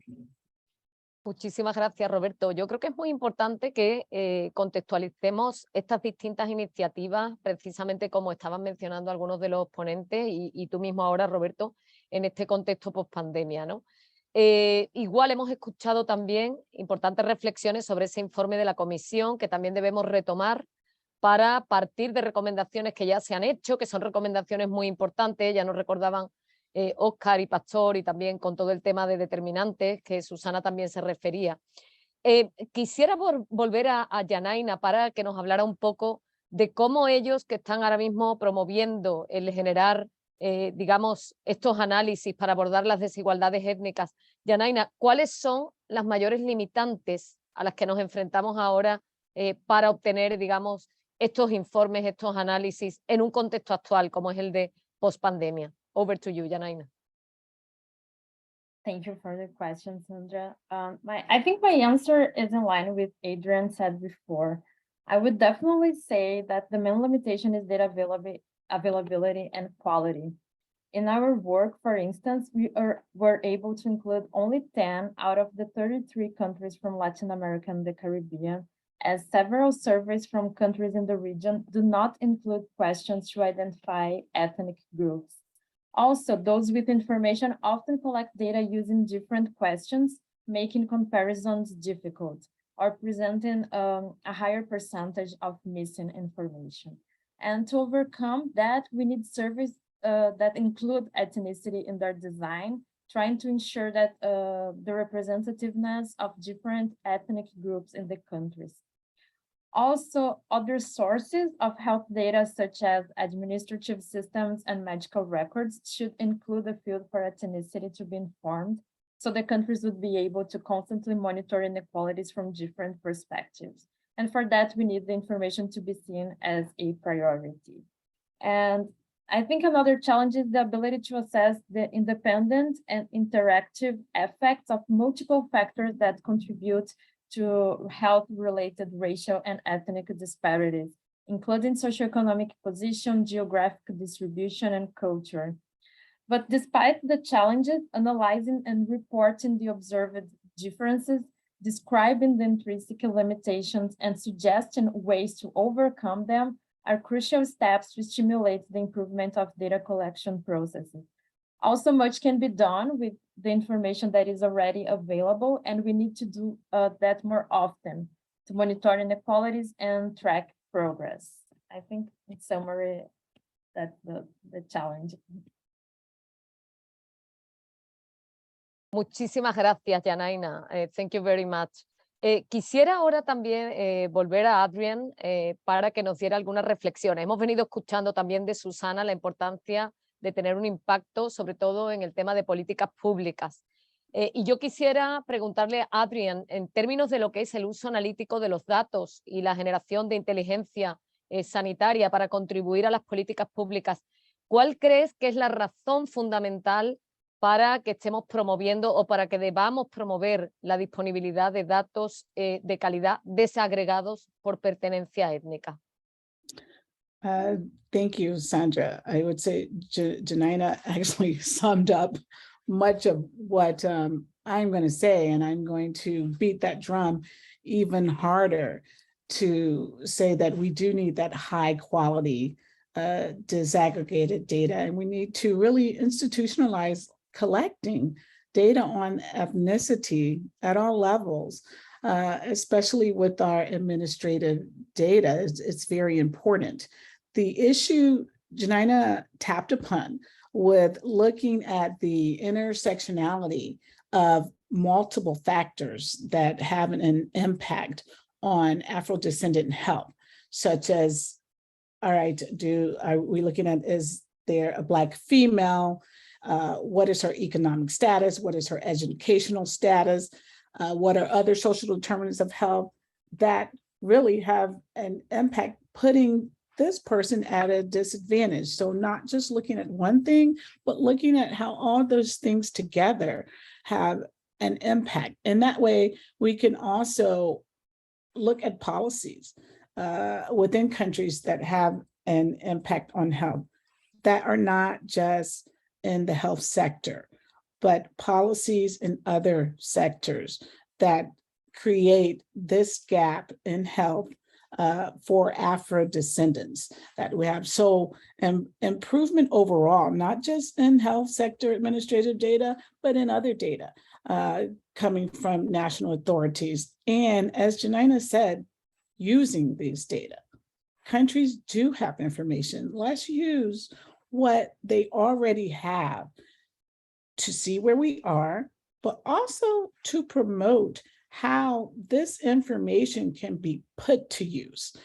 Speaker 6: Muchísimas gracias, Roberto. Yo creo que es muy importante que contextualicemos estas distintas iniciativas, precisamente como estaban mencionando algunos de los ponentes y tú mismo ahora, Roberto, en este contexto post-pandemia, ¿no? Igual hemos escuchado también importantes reflexiones sobre ese informe de la comisión que también debemos retomar para partir de recomendaciones que ya se han hecho, que son recomendaciones muy importantes. Ya nos recordaban Óscar y Pastor, y también con todo el tema de determinantes que Susana también se refería. Quisiera volver a Yanaina para que nos hablara un poco de cómo ellos, que están ahora mismo promoviendo el generar digamos, estos análisis para abordar las desigualdades étnicas. Yanaina, ¿cuáles son las mayores limitantes a las que nos enfrentamos ahora para obtener, digamos, estos informes, estos análisis en un contexto actual como es el de post-pandemia? Over to you, Yanaina.
Speaker 7: Thank you for the question, Sandra. I think my answer is in line with Adrian said before. I would definitely say that the main limitation is data availability and quality. In our work, for instance, were able to include only 10 out of the 33 countries from Latin America and the Caribbean, as several surveys from countries in the region do not include questions to identify ethnic groups. Also, those with information often collect data using different questions, making comparisons difficult or presenting a higher percentage of missing information. And to overcome that, we need surveys that include ethnicity in their design, trying to ensure that the representativeness of different ethnic groups in the countries. Also, other sources of health data, such as administrative systems and medical records, should include a field for ethnicity to be informed, so the countries would be able to constantly monitor inequalities from different perspectives. And for that, we need the information to be seen as a priority. And I think another challenge is the ability to assess the independent and interactive effects of multiple factors that contribute to health-related racial and ethnic disparities, including socioeconomic position, geographic distribution, and culture. But despite the challenges, analyzing and reporting the observed differences, describing the intrinsic limitations, and suggesting ways to overcome them are crucial steps to stimulate the improvement of data collection processes. Also, much can be done with the information that is already available, and we need to do that more often to monitor inequalities and track progress. I think in summary, that's the challenge.
Speaker 6: Muchísimas gracias, Yanaina. Thank you very much. Quisiera ahora también volver a Adrian para que nos diera algunas reflexiones. Hemos venido escuchando también de Susana la importancia de tener un impacto, sobre todo en el tema de políticas públicas. Y yo quisiera preguntarle a Adrian, en términos de lo que es el uso analítico de los datos y la generación de inteligencia sanitaria para contribuir a las políticas públicas, ¿cuál crees que es la razón fundamental para que estemos promoviendo o para que debamos promover la disponibilidad de datos de calidad desagregados por pertenencia étnica?
Speaker 9: Thank you, Sandra. I would say Yanaina actually summed up much of what I'm going to say, and I'm going to beat that drum even harder to say that we do need that high quality disaggregated data, and we need to really institutionalize collecting data on ethnicity at all levels, especially with our administrative data. It's very important. The issue Yanaina tapped upon with looking at the intersectionality of multiple factors that have an impact on Afro-descendant health, such as, all right, are we looking at, is there a Black female? What is her economic status? What is her educational status? What are other social determinants of health? That really have an impact putting this person at a disadvantage. So not just looking at one thing, but looking at how all those things together have an impact. And that way we can also look at policies within countries that have an impact on health that are not just in the health sector, but policies in other sectors that create this gap in health for Afro-descendants that we have. So improvement overall, not just in health sector administrative data, but in other data coming from national authorities. And as Janina said, using these data. Countries do have information. Let's use what they already have to see where we are, but also to promote how this information can be put to use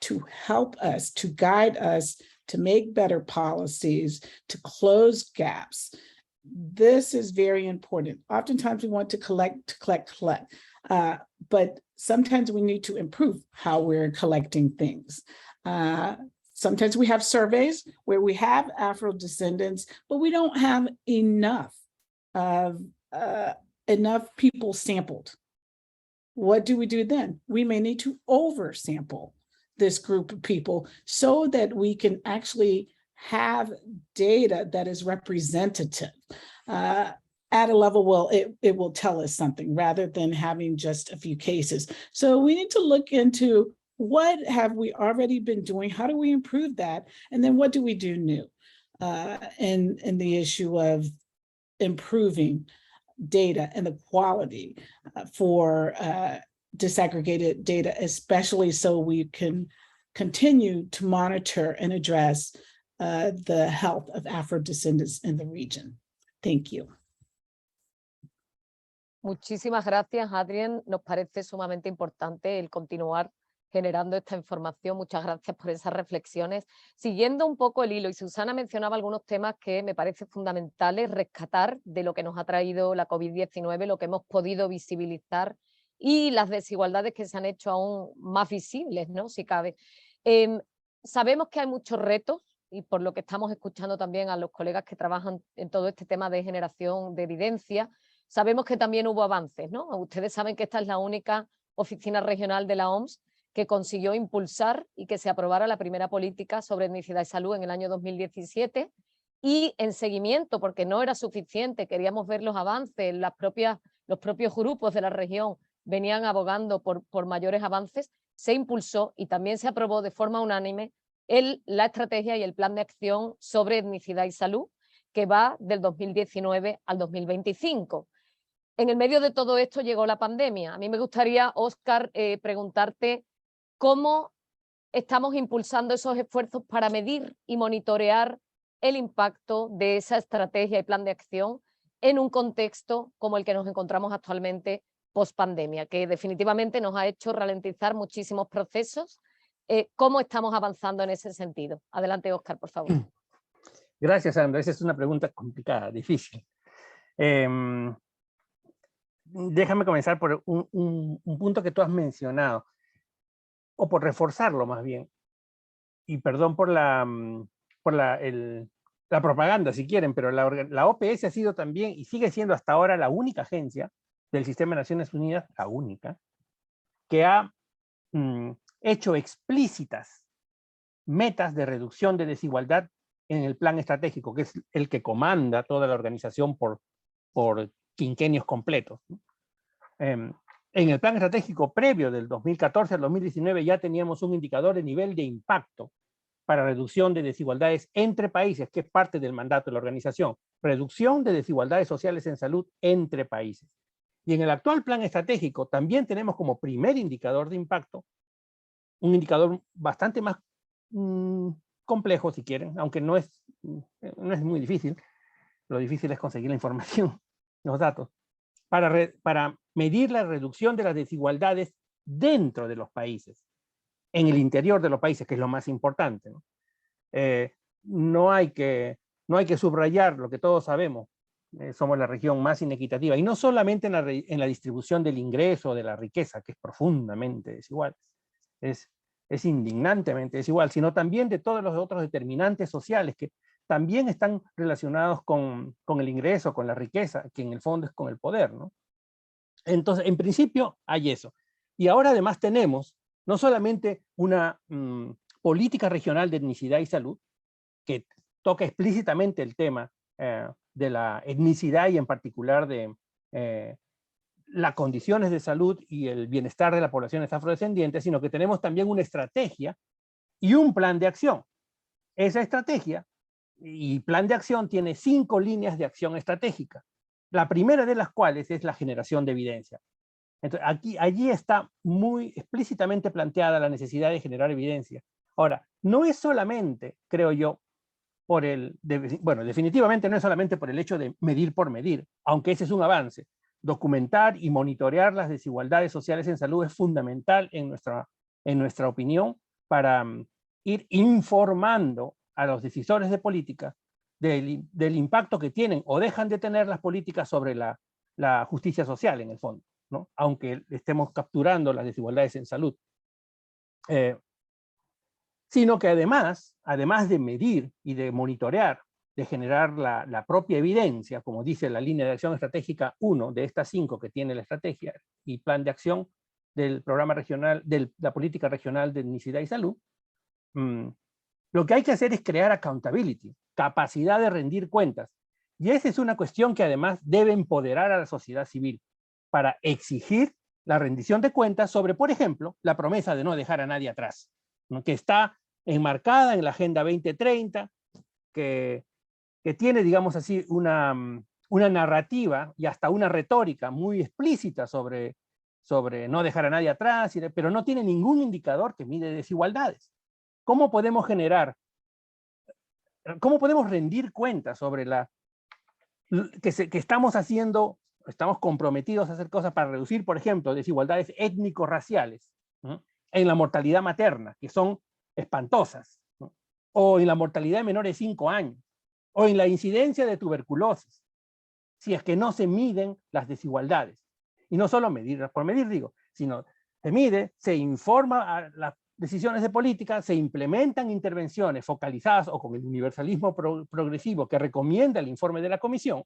Speaker 9: to help us, to guide us, to make better policies, to close gaps. This is very important. Oftentimes we want to collect, but sometimes we need to improve how we're collecting things. Sometimes we have surveys where we have Afro-descendants, but we don't have enough people sampled. What do we do then? We may need to oversample this group of people so that we can actually have data that is representative at a level, well, it will tell us something rather than having just a few cases. So we need to look into what have we already been doing? How do we improve that? And then what do we do new in the issue of improving data and the quality for disaggregated data, especially so we can continue to monitor and address the health of Afro-descendants in the region. Thank you.
Speaker 6: Muchísimas gracias, Adrián. Nos parece sumamente importante el continuar generando esta información. Muchas gracias por esas reflexiones. Siguiendo un poco el hilo, y Susana mencionaba algunos temas que me parecen fundamentales rescatar de lo que nos ha traído la COVID-19, lo que hemos podido visibilizar y las desigualdades que se han hecho aún más visibles, ¿no? Si cabe. Sabemos que hay muchos retos, y por lo que estamos escuchando también a los colegas que trabajan en todo este tema de generación de evidencia, sabemos que también hubo avances, ¿no? Ustedes saben que esta es la única oficina regional de la OMS que consiguió impulsar y que se aprobara la primera política sobre etnicidad y salud en el año 2017, y en seguimiento, porque no era suficiente, queríamos ver los avances, los propios grupos de la región venían abogando por mayores avances, se impulsó y también se aprobó de forma unánime la estrategia y el plan de acción sobre etnicidad y salud, que va del 2019 al 2025. En el medio de todo esto llegó la pandemia. A mí me gustaría, Óscar, preguntarte cómo estamos impulsando esos esfuerzos para medir y monitorear el impacto de esa estrategia y plan de acción en un contexto como el que nos encontramos actualmente post-pandemia, que definitivamente nos ha hecho ralentizar muchísimos procesos. ¿Cómo estamos avanzando en ese sentido? Adelante, Óscar, por favor.
Speaker 8: Gracias, Sandra. Esa es una pregunta complicada, difícil. Déjame comenzar por un punto que tú has mencionado, o por reforzarlo más bien. Y perdón por la propaganda, si quieren, pero la OPS ha sido también, y sigue siendo hasta ahora, la única agencia del Sistema de Naciones Unidas, la única, que ha hecho explícitas metas de reducción de desigualdad en el plan estratégico, que es el que comanda toda la organización por quinquenios completos. En el plan estratégico previo del 2014 al 2019 ya teníamos un indicador de nivel de impacto para reducción de desigualdades entre países, que es parte del mandato de la organización. Reducción de desigualdades sociales en salud entre países. Y en el actual plan estratégico también tenemos como primer indicador de impacto un indicador bastante más complejo, si quieren, aunque no es muy difícil. Lo difícil es conseguir la información, los datos, para medir la reducción de las desigualdades dentro de los países, en el interior de los países, que es lo más importante, ¿no? No hay que subrayar lo que todos sabemos. somos la región más inequitativa, y no solamente en la distribución del ingreso, de la riqueza, que es profundamente desigual, es indignantemente desigual, sino también de todos los otros determinantes sociales que también están relacionados con el ingreso, con la riqueza, que en el fondo es con el poder, ¿no? Entonces, en principio, hay eso. Y ahora además tenemos no solamente una política regional de etnicidad y salud, que toca explícitamente el tema de la etnicidad y en particular de las condiciones de salud y el bienestar de las poblaciones afrodescendientes, sino que tenemos también una estrategia y un plan de acción. Esa estrategia y plan de acción tiene 5 líneas de acción estratégica, la primera de las cuales es la generación de evidencia. Entonces, allí está muy explícitamente planteada la necesidad de generar evidencia. Ahora, no es solamente, creo yo, bueno, definitivamente no es solamente por el hecho de medir por medir, aunque ese es un avance. Documentar y monitorear las desigualdades sociales en salud es fundamental en nuestra opinión para ir informando a los decisores de política del impacto que tienen o dejan de tener las políticas sobre la justicia social en el fondo, ¿no? Aunque estemos capturando las desigualdades en salud. Sino que además de medir y de monitorear, de generar la propia evidencia, como dice la línea de acción estratégica 1 de estas 5 que tiene la estrategia y plan de acción del programa regional, de la política regional de etnicidad y salud, lo que hay que hacer es crear accountability, capacidad de rendir cuentas. Y esa es una cuestión que además debe empoderar a la sociedad civil para exigir la rendición de cuentas sobre, por ejemplo, la promesa de no dejar a nadie atrás, ¿no? Que está enmarcada en la Agenda 2030, que tiene, digamos así, una narrativa y hasta una retórica muy explícita sobre no dejar a nadie atrás, pero no tiene ningún indicador que mide desigualdades. ¿Cómo podemos rendir cuentas sobre que estamos comprometidos a hacer cosas para reducir, por ejemplo, desigualdades étnico-raciales, ¿no? En la mortalidad materna, que son espantosas, ¿no? O en la mortalidad de menores de 5 años, o en la incidencia de tuberculosis, si es que no se miden las desigualdades. Y no solo medirlas por medir, digo, sino se mide, se informa a las decisiones de política, se implementan intervenciones focalizadas o con el universalismo progresivo que recomienda el informe de la Comisión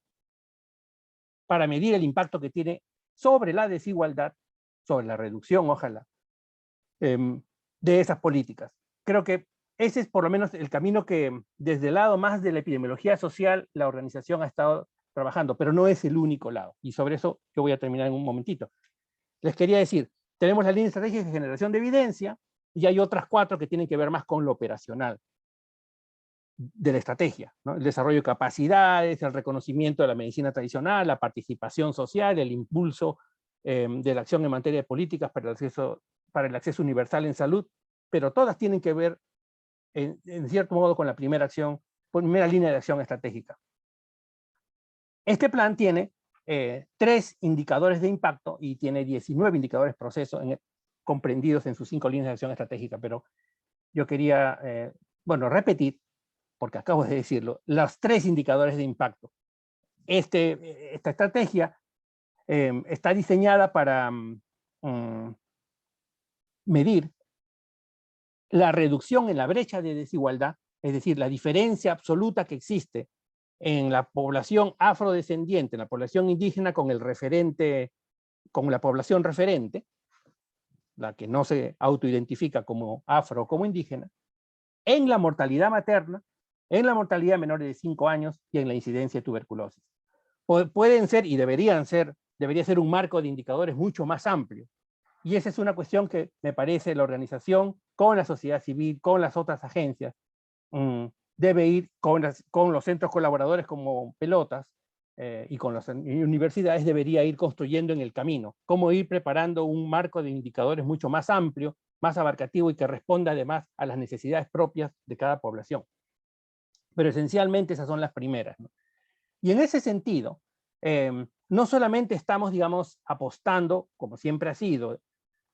Speaker 8: para medir el impacto que tiene sobre la desigualdad, sobre la reducción, ojalá, de esas políticas. Creo que ese es por lo menos el camino que desde el lado más de la epidemiología social la organización ha estado trabajando, pero no es el único lado. Y sobre eso yo voy a terminar en un momentito. Les quería decir, tenemos la línea estratégica de generación de evidencia y hay otras 4 que tienen que ver más con lo operacional de la estrategia, ¿no? El desarrollo de capacidades, el reconocimiento de la medicina tradicional, la participación social, el impulso de la acción en materia de políticas para el acceso universal en salud, pero todas tienen que ver en cierto modo con la primera línea de acción estratégica. Este plan tiene 3 indicadores de impacto y tiene 19 indicadores proceso comprendidos en sus 5 líneas de acción estratégica, pero yo quería, repetir, porque acabo de decirlo, los 3 indicadores de impacto. Esta estrategia está diseñada para medir la reducción en la brecha de desigualdad, es decir, la diferencia absoluta que existe en la población afrodescendiente, en la población indígena con la población referente, la que no se autoidentifica como afro o como indígena, en la mortalidad materna, en la mortalidad de menores de 5 años y en la incidencia de tuberculosis. Pueden ser y debería ser un marco de indicadores mucho más amplio. Y esa es una cuestión que me parece la organización, con la sociedad civil, con las otras agencias, debe ir con los centros colaboradores como pelotas y con las universidades debería ir construyendo en el camino. Cómo ir preparando un marco de indicadores mucho más amplio, más abarcativo y que responda además a las necesidades propias de cada población. Pero esencialmente esas son las primeras, ¿no? Y en ese sentido, no solamente estamos, digamos, apostando, como siempre ha sido,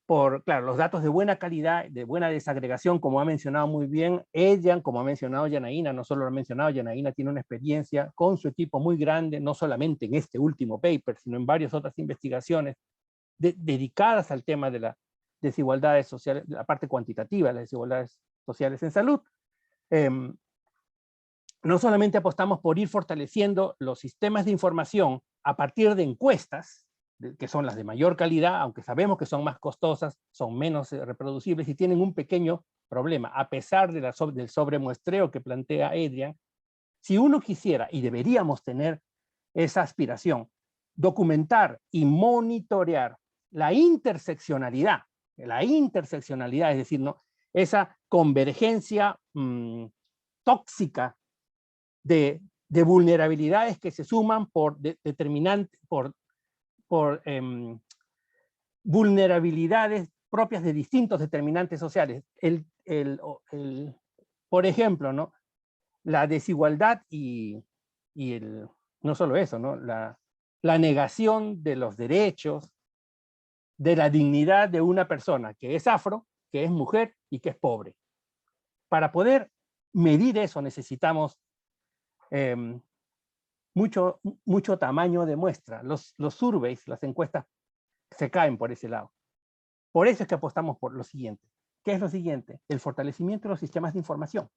Speaker 8: claro, los datos de buena calidad, de buena desagregación, como ha mencionado muy bien Edjan, como ha mencionado Yanaína, no solo lo ha mencionado, Yanaína tiene una experiencia con su equipo muy grande, no solamente en este último paper, sino en varias otras investigaciones dedicadas al tema de las desigualdades sociales, la parte cuantitativa de las desigualdades sociales en salud. No solamente apostamos por ir fortaleciendo los sistemas de información a partir de encuestas, que son las de mayor calidad, aunque sabemos que son más costosas, son menos reproducibles y tienen un pequeño problema, a pesar de del sobremuestreo que plantea Adrian. Si uno quisiera, y deberíamos tener esa aspiración, documentar y monitorear la interseccionalidad, es decir, ¿no? Esa convergencia tóxica de vulnerabilidades que se suman por vulnerabilidades propias de distintos determinantes sociales. Por ejemplo, ¿no? La desigualdad no solo eso, ¿no? La negación de los derechos, de la dignidad de una persona que es afro, que es mujer y que es pobre. Para poder medir eso necesitamos mucho tamaño de muestra. Los surveys, las encuestas, se caen por ese lado. Por eso es que apostamos por lo siguiente. ¿Qué es lo siguiente? El fortalecimiento de los sistemas de información.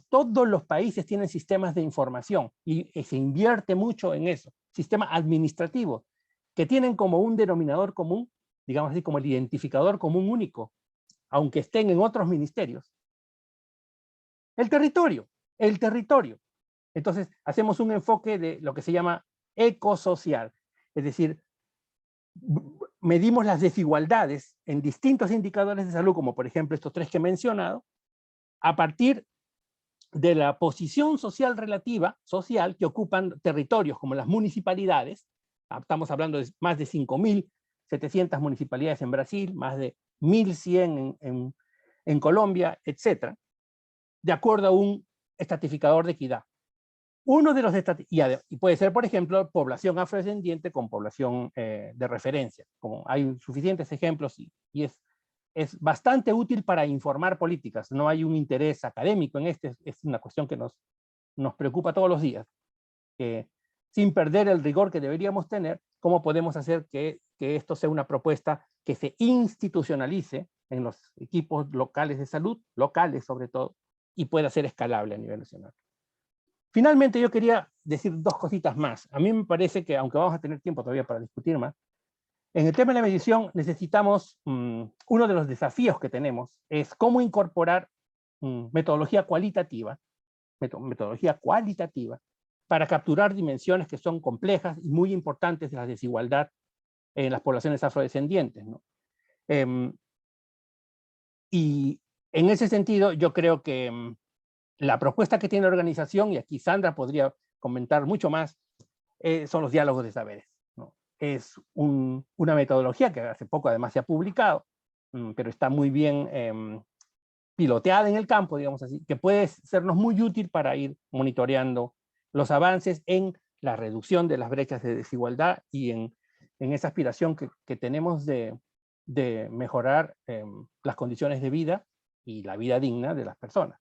Speaker 8: Todos los países tienen sistemas de información y se invierte mucho en eso. Sistemas administrativos que tienen como un denominador común, digamos así, como el identificador común único, aunque estén en otros ministerios. El territorio. Entonces, hacemos un enfoque de lo que se llama ecosocial, es decir, medimos las desigualdades en distintos indicadores de salud, como por ejemplo estos 3 que he mencionado, a partir de la posición social relativa, que ocupan territorios como las municipalidades. Estamos hablando de más de 5.700 municipalidades en Brasil, más de 1.100 en Colombia, etc., de acuerdo a un estratificador de equidad. Uno de los y puede ser, por ejemplo, población afrodescendiente con población de referencia. Como hay suficientes ejemplos y es bastante útil para informar políticas. No hay un interés académico en es una cuestión que nos preocupa todos los días. Sin perder el rigor que deberíamos tener, ¿cómo podemos hacer que esto sea una propuesta que se institucionalice en los equipos locales de salud, locales sobre todo, y pueda ser escalable a nivel nacional? Finalmente, yo quería decir 2 cositas más. A mí me parece que, aunque vamos a tener tiempo todavía para discutir más, en el tema de la medición necesitamos, uno de los desafíos que tenemos es cómo incorporar metodología cualitativa para capturar dimensiones que son complejas y muy importantes de la desigualdad en las poblaciones afrodescendientes, ¿no? Y en ese sentido, yo creo que la propuesta que tiene la organización, y aquí Sandra podría comentar mucho más, son los diálogos de saberes, ¿no? Es una metodología que hace poco además se ha publicado, pero está muy bien piloteada en el campo, digamos así, que puede sernos muy útil para ir monitoreando los avances en la reducción de las brechas de desigualdad y en esa aspiración que tenemos de mejorar las condiciones de vida y la vida digna de las personas.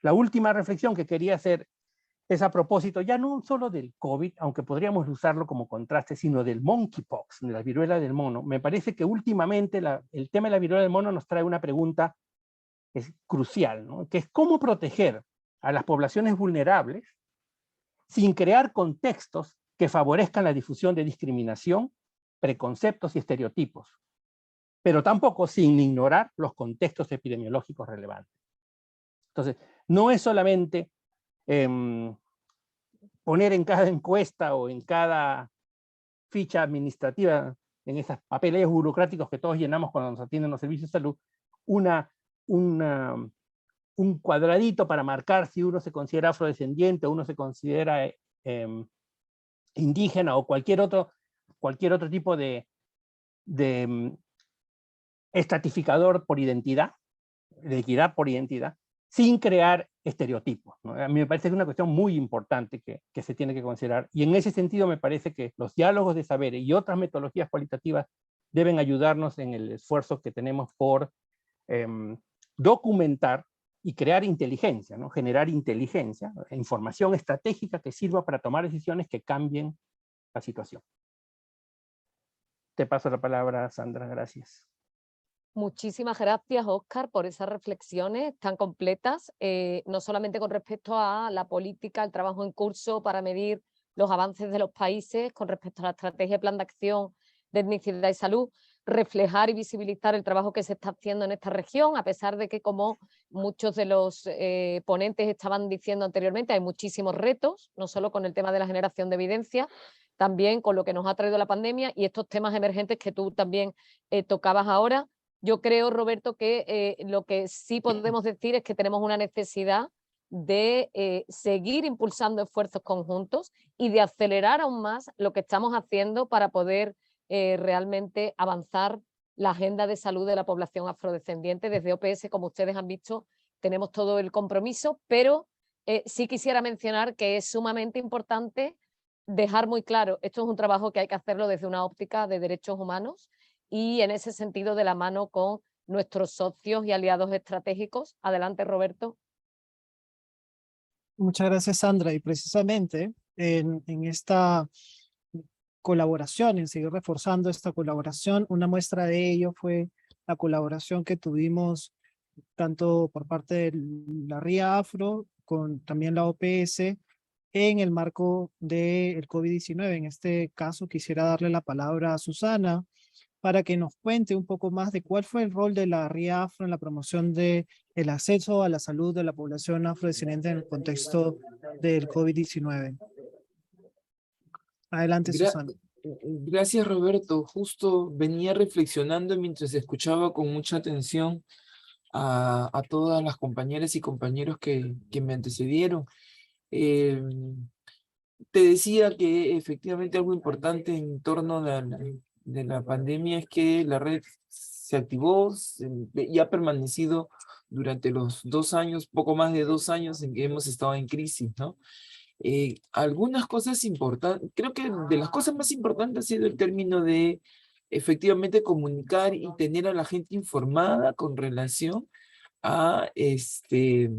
Speaker 8: La última reflexión que quería hacer es a propósito, ya no solo del COVID, aunque podríamos usarlo como contraste, sino del monkeypox, de la viruela del mono. Me parece que últimamente el tema de la viruela del mono nos trae una pregunta crucial, ¿no? Que es cómo proteger a las poblaciones vulnerables sin crear contextos que favorezcan la difusión de discriminación, preconceptos y estereotipos, pero tampoco sin ignorar los contextos epidemiológicos relevantes. Entonces, no es solamente poner en cada encuesta o en cada ficha administrativa, en esos papeles burocráticos que todos llenamos cuando nos atienden los servicios de salud, un cuadradito para marcar si uno se considera afrodescendiente, o uno se considera indígena, o cualquier otro tipo de estratificador por identidad, de equidad por identidad, sin crear estereotipos, ¿no? A mí me parece que es una cuestión muy importante que se tiene que considerar, y en ese sentido me parece que los diálogos de saberes y otras metodologías cualitativas deben ayudarnos en el esfuerzo que tenemos por documentar y crear inteligencia, ¿no? Generar inteligencia, información estratégica que sirva para tomar decisiones que cambien la situación. Te paso la palabra, Sandra, gracias.
Speaker 6: Muchísimas gracias, Óscar, por esas reflexiones tan completas, no solamente con respecto a la política, el trabajo en curso para medir los avances de los países con respecto a la estrategia y plan de acción de etnicidad y salud, reflejar y visibilizar el trabajo que se está haciendo en esta región, a pesar de que, como muchos de los ponentes estaban diciendo anteriormente, hay muchísimos retos, no solo con el tema de la generación de evidencia, también con lo que nos ha traído la pandemia y estos temas emergentes que tú también tocabas ahora. Yo creo, Roberto, que lo que sí podemos decir es que tenemos una necesidad de seguir impulsando esfuerzos conjuntos y de acelerar aún más lo que estamos haciendo para poder realmente avanzar la agenda de salud de la población afrodescendiente. Desde OPS, como ustedes han visto, tenemos todo el compromiso, pero sí quisiera mencionar que es sumamente importante dejar muy claro, esto es un trabajo que hay que hacerlo desde una óptica de derechos humanos y en ese sentido de la mano con nuestros socios y aliados estratégicos. Adelante, Roberto.
Speaker 5: Muchas gracias, Sandra. Y precisamente en esta colaboración, en seguir reforzando esta colaboración, una muestra de ello fue la colaboración que tuvimos tanto por parte de la RIA Afro, con también la OPS, en el marco del COVID-19. En este caso quisiera darle la palabra a Susana para que nos cuente un poco más de cuál fue el rol de la RIA Afro en la promoción del acceso a la salud de la población afrodescendiente en el contexto del COVID-19. Adelante, Susana.
Speaker 10: Gracias, Roberto. Justo venía reflexionando mientras escuchaba con mucha atención a todas las compañeras y compañeros que me antecedieron. Te decía que efectivamente algo importante en torno de la pandemia es que la red se activó y ha permanecido durante los 2 años, poco más de 2 años en que hemos estado en crisis, ¿no? Algunas cosas importantes, creo que de las cosas más importantes ha sido el término de efectivamente comunicar y tener a la gente informada con relación a qué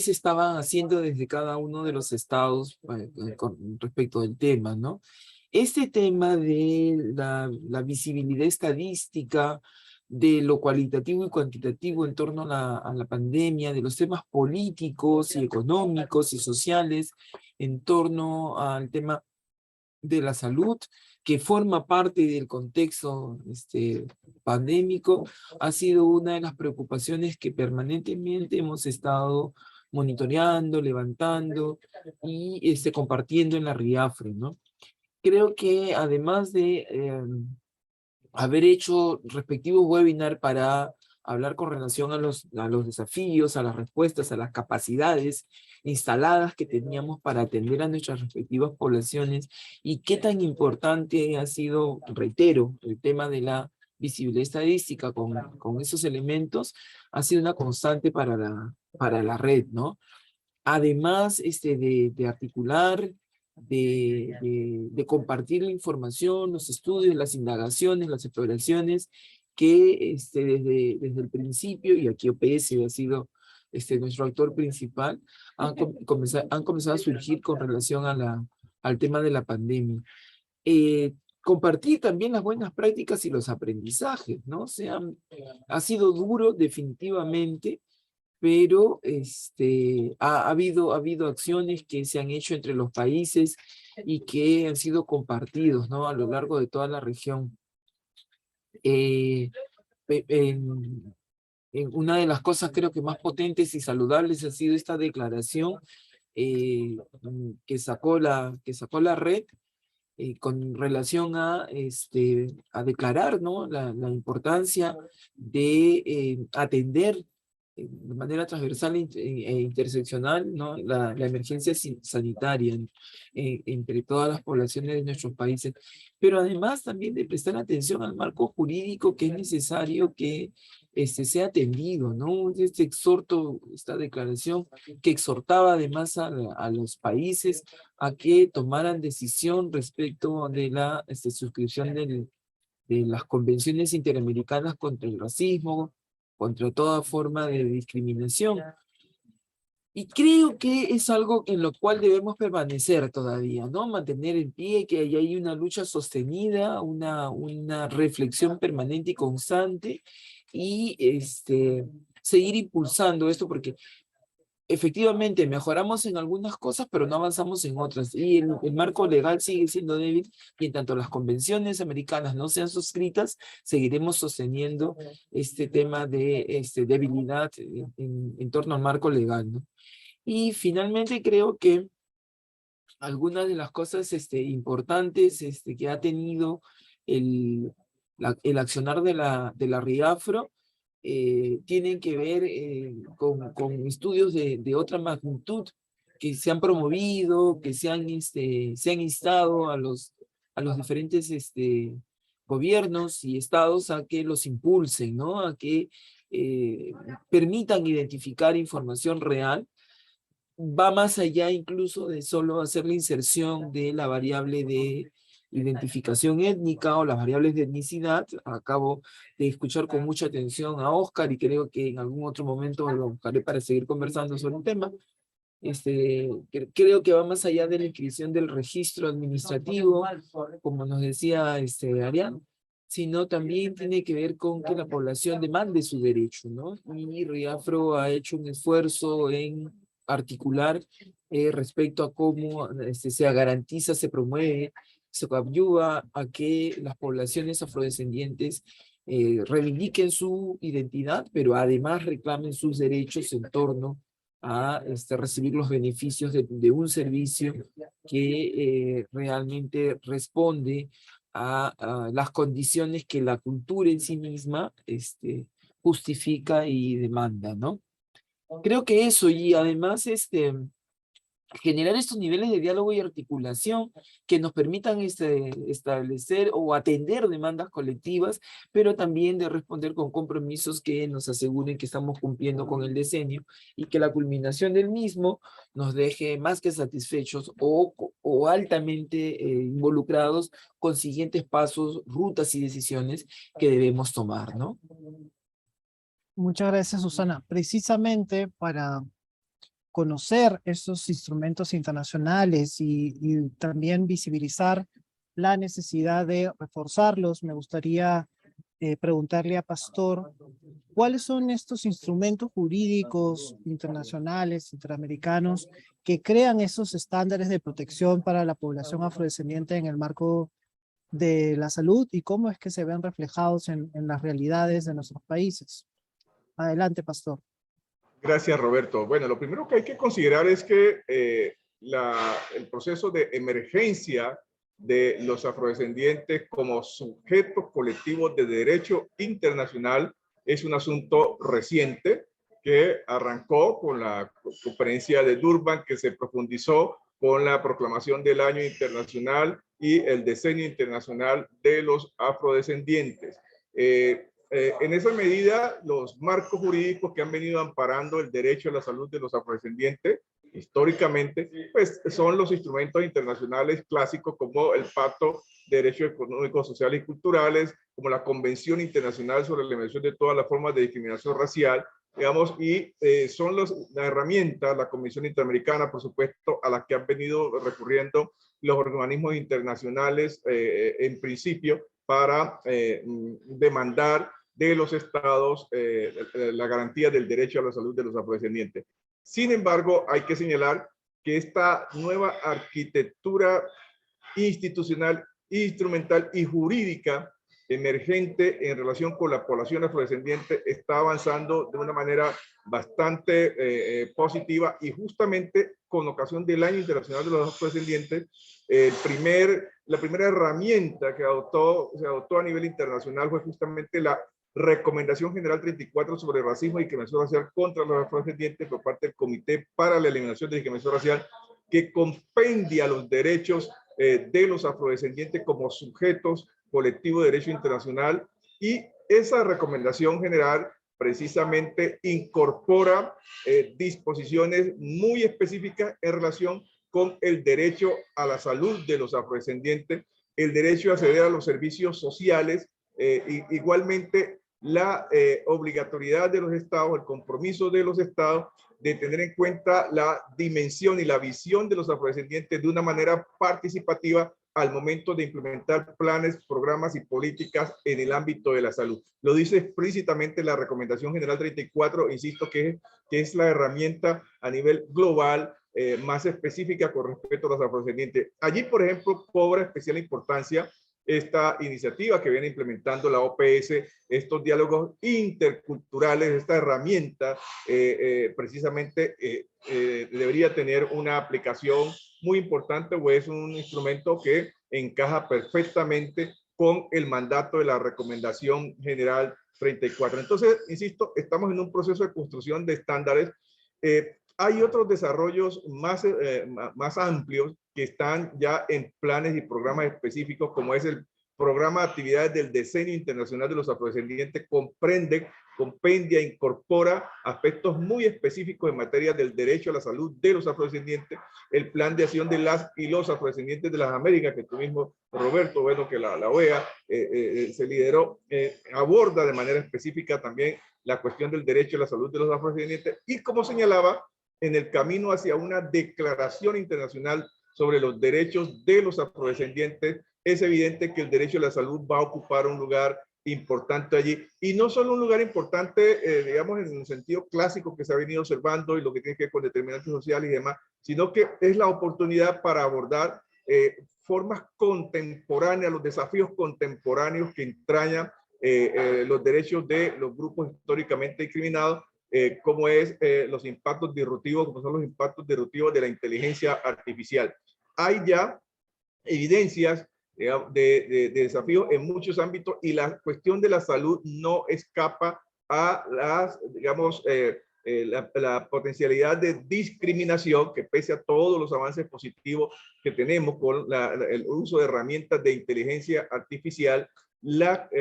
Speaker 10: se estaba haciendo desde cada uno de los estados con respecto del tema, ¿no? Este tema de la visibilidad estadística, de lo cualitativo y cuantitativo en torno a la pandemia, de los temas políticos y económicos y sociales en torno al tema de la salud, que forma parte del contexto pandémico, ha sido una de las preocupaciones que permanentemente hemos estado monitoreando, levantando y compartiendo en la RIAFRO, ¿no? Creo que además de haber hecho respectivos webinars para hablar con relación a los desafíos, a las respuestas, a las capacidades instaladas que teníamos para atender a nuestras respectivas poblaciones, y qué tan importante ha sido, reitero, el tema de la visibilidad estadística con esos elementos, ha sido una constante para la red, ¿no? Además de articular, de compartir la información, los estudios, las indagaciones, las exploraciones que desde el principio, y aquí OPS ha sido nuestro actor principal, han comenzado a surgir con relación al tema de la pandemia. Compartir también las buenas prácticas y los aprendizajes, ¿no? Ha sido duro definitivamente, pero ha habido acciones que se han hecho entre los países y que han sido compartidos, ¿no? A lo largo de toda la región. Una de las cosas creo que más potentes y saludables ha sido esta declaración que sacó la red con relación a declarar, ¿no? la importancia de atender de manera transversal e interseccional, ¿no? la emergencia sanitaria entre todas las poblaciones de nuestros países, pero además también de prestar atención al marco jurídico que es necesario que sea atendido, ¿no? Esta declaración que exhortaba además a los países a que tomaran decisión respecto de la suscripción las convenciones interamericanas contra el racismo, contra toda forma de discriminación. Y creo que es algo en lo cual debemos permanecer todavía, ¿no? Mantener en pie que hay una lucha sostenida, una reflexión permanente y constante, y seguir impulsando esto, porque efectivamente mejoramos en algunas cosas, pero no avanzamos en otras. Y el marco legal sigue siendo débil, y en tanto las convenciones americanas no sean suscritas, seguiremos sosteniendo este tema de debilidad en torno al marco legal, ¿no? Y finalmente creo que algunas de las cosas importantes que ha tenido el accionar de la RIAFRO tienen que ver con estudios de otra magnitud que se han promovido, que se han instado a los diferentes gobiernos y estados a que los impulsen, ¿no? A que permitan identificar información real. Va más allá incluso de solo hacer la inserción de la variable de identificación étnica o las variables de etnicidad. Acabo de escuchar con mucha atención a Oscar y creo que en algún otro momento lo buscaré para seguir conversando sobre el tema. Creo que va más allá de la inscripción del registro administrativo, como nos decía Arián, sino también tiene que ver con que la población demande su derecho, ¿no? Y RIAFRO ha hecho un esfuerzo en articular respecto a cómo se garantiza, se promueve, se coadyuva a que las poblaciones afrodescendientes reivindiquen su identidad, pero además reclamen sus derechos en torno a recibir los beneficios de un servicio que realmente responde a las condiciones que la cultura en sí misma justifica y demanda, ¿no? Creo que eso, y además generar estos niveles de diálogo y articulación que nos permitan establecer o atender demandas colectivas, pero también de responder con compromisos que nos aseguren que estamos cumpliendo con el decenio y que la culminación del mismo nos deje más que satisfechos o altamente involucrados con siguientes pasos, rutas y decisiones que debemos tomar, ¿no?
Speaker 5: Muchas gracias, Susana. Precisamente para conocer estos instrumentos internacionales y también visibilizar la necesidad de reforzarlos, me gustaría preguntarle a Pastor, ¿cuáles son estos instrumentos jurídicos internacionales, interamericanos, que crean esos estándares de protección para la población afrodescendiente en el marco de la salud y cómo es que se ven reflejados en las realidades de nuestros países? Adelante, Pastor.
Speaker 11: Gracias, Roberto. Bueno, lo primero que hay que considerar es que el proceso de emergencia de los afrodescendientes como sujetos colectivos de derecho internacional es un asunto reciente que arrancó con la conferencia de Durban, que se profundizó con la proclamación del Año Internacional y el Decenio Internacional de los Afrodescendientes. En esa medida, los marcos jurídicos que han venido amparando el derecho a la salud de los afrodescendientes, históricamente, pues son los instrumentos internacionales clásicos como el Pacto de Derechos Económicos, Sociales y Culturales, como la Convención Internacional sobre la Eliminación de todas las formas de discriminación racial, digamos, y son la herramienta, la Comisión Interamericana, por supuesto, a la que han venido recurriendo los organismos internacionales en principio para demandar de los estados la garantía del derecho a la salud de los afrodescendientes. Sin embargo, hay que señalar que esta nueva arquitectura institucional, instrumental y jurídica emergente en relación con la población afrodescendiente está avanzando de una manera bastante positiva, y justamente con ocasión del Año Internacional de los Afrodescendientes, la primera herramienta que se adoptó a nivel internacional fue justamente la Recomendación General 34 sobre racismo y discriminación racial contra los afrodescendientes por parte del Comité para la Eliminación de Discriminación Racial, que compendia los derechos de los afrodescendientes como sujetos colectivos de derecho internacional, y esa recomendación general precisamente incorpora disposiciones muy específicas en relación con el derecho a la salud de los afrodescendientes, el derecho a acceder a los servicios sociales igualmente la obligatoriedad de los estados, el compromiso de los estados de tener en cuenta la dimensión y la visión de los afrodescendientes de una manera participativa al momento de implementar planes, programas y políticas en el ámbito de la salud. Lo dice explícitamente la Recomendación General 34, insisto, que es la herramienta a nivel global más específica con respecto a los afrodescendientes. Allí, por ejemplo, cobra especial importancia esta iniciativa que viene implementando la OPS, estos diálogos interculturales, esta herramienta precisamente debería tener una aplicación muy importante, o es un instrumento que encaja perfectamente con el mandato de la Recomendación General 34. Entonces, insisto, estamos en un proceso de construcción de estándares. Hay otros desarrollos más amplios que están ya en planes y programas específicos, como es el programa de actividades del Decenio Internacional de los Afrodescendientes. Compendia, incorpora aspectos muy específicos en materia del derecho a la salud de los afrodescendientes, el plan de acción de las y los afrodescendientes de las Américas, que tú mismo, Roberto, bueno, que la OEA se lideró, aborda de manera específica también la cuestión del derecho a la salud de los afrodescendientes, y como señalaba, en el camino hacia una declaración internacional sobre los derechos de los afrodescendientes, es evidente que el derecho a la salud va a ocupar un lugar importante allí, y no solo un lugar importante, digamos, en un sentido clásico que se ha venido observando y lo que tiene que ver con determinantes sociales y demás, sino que es la oportunidad para abordar formas contemporáneas, los desafíos contemporáneos que entrañan los derechos de los grupos históricamente discriminados, como es los impactos disruptivos, como son los impactos disruptivos de la inteligencia artificial. Hay ya evidencias de desafíos en muchos ámbitos, y la cuestión de la salud no escapa a las, digamos, la potencialidad de discriminación, que pese a todos los avances positivos que tenemos con el uso de herramientas de inteligencia artificial, en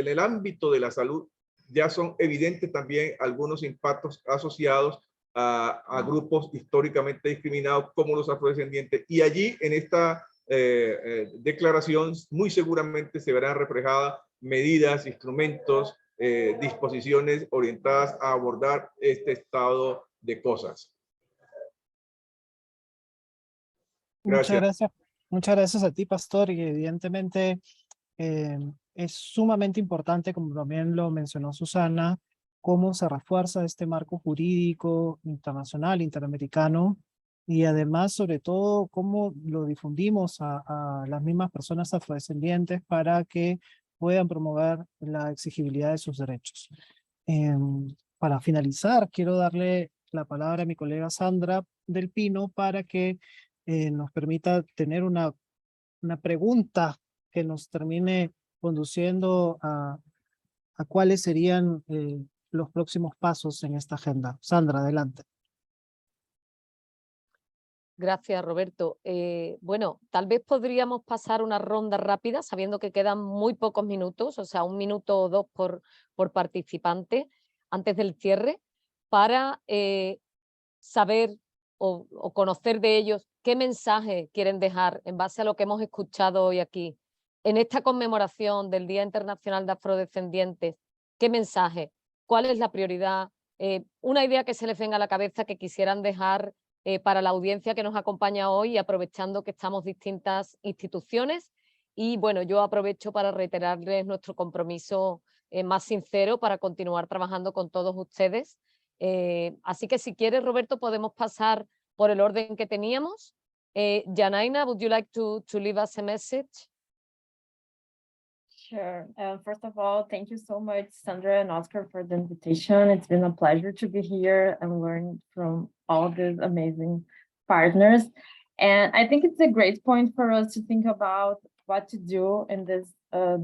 Speaker 11: el ámbito de la salud ya son evidentes también algunos impactos asociados a grupos históricamente discriminados como los afrodescendientes, y allí en esta declaración muy seguramente se verán reflejadas medidas, instrumentos, disposiciones orientadas a abordar este estado de cosas. Gracias.
Speaker 5: Muchas gracias a ti, Pastor, y evidentemente es sumamente importante, como también lo mencionó Susana, cómo se refuerza este marco jurídico internacional, interamericano, y además, sobre todo, cómo lo difundimos a las mismas personas afrodescendientes para que puedan promover la exigibilidad de sus derechos. Para finalizar, quiero darle la palabra a mi colega Sandra del Pino para que nos permita tener una pregunta que nos termine conduciendo a cuáles serían los próximos pasos en esta agenda. Sandra, adelante.
Speaker 6: Gracias, Roberto. Bueno, tal vez podríamos pasar una ronda rápida, sabiendo que quedan muy pocos minutos, o sea, 1 minuto o 2 por participante antes del cierre, para saber o conocer de ellos qué mensaje quieren dejar en base a lo que hemos escuchado hoy aquí. En esta conmemoración del Día Internacional de Afrodescendientes, ¿qué mensaje? ¿Cuál es la prioridad? Una idea que se les venga a la cabeza que quisieran dejar para la audiencia que nos acompaña hoy, aprovechando que estamos distintas instituciones. Y bueno, yo aprovecho para reiterarles nuestro compromiso más sincero para continuar trabajando con todos ustedes. Así que si quieres, Roberto, podemos pasar por el orden que teníamos. Janaina, would you like to leave us a message?
Speaker 7: Sure. First of all, thank you so much, Sandra and Oscar, for the invitation. It's been a pleasure to be here and learn from all these amazing partners. And I think it's a great point for us to think about what to do in this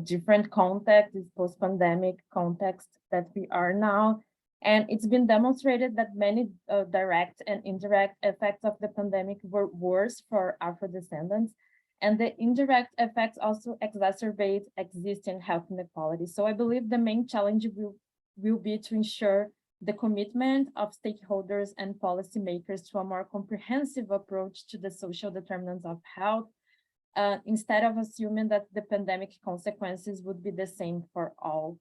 Speaker 7: different context, this post-pandemic context that we are now. And it's been demonstrated that many direct and indirect effects of the pandemic were worse for Afro-descendants. And the indirect effects also exacerbate existing health inequalities. So I believe the main challenge will be to ensure the commitment of stakeholders and policymakers to a more comprehensive approach to the social determinants of health, instead of assuming that the pandemic consequences would be the same for all.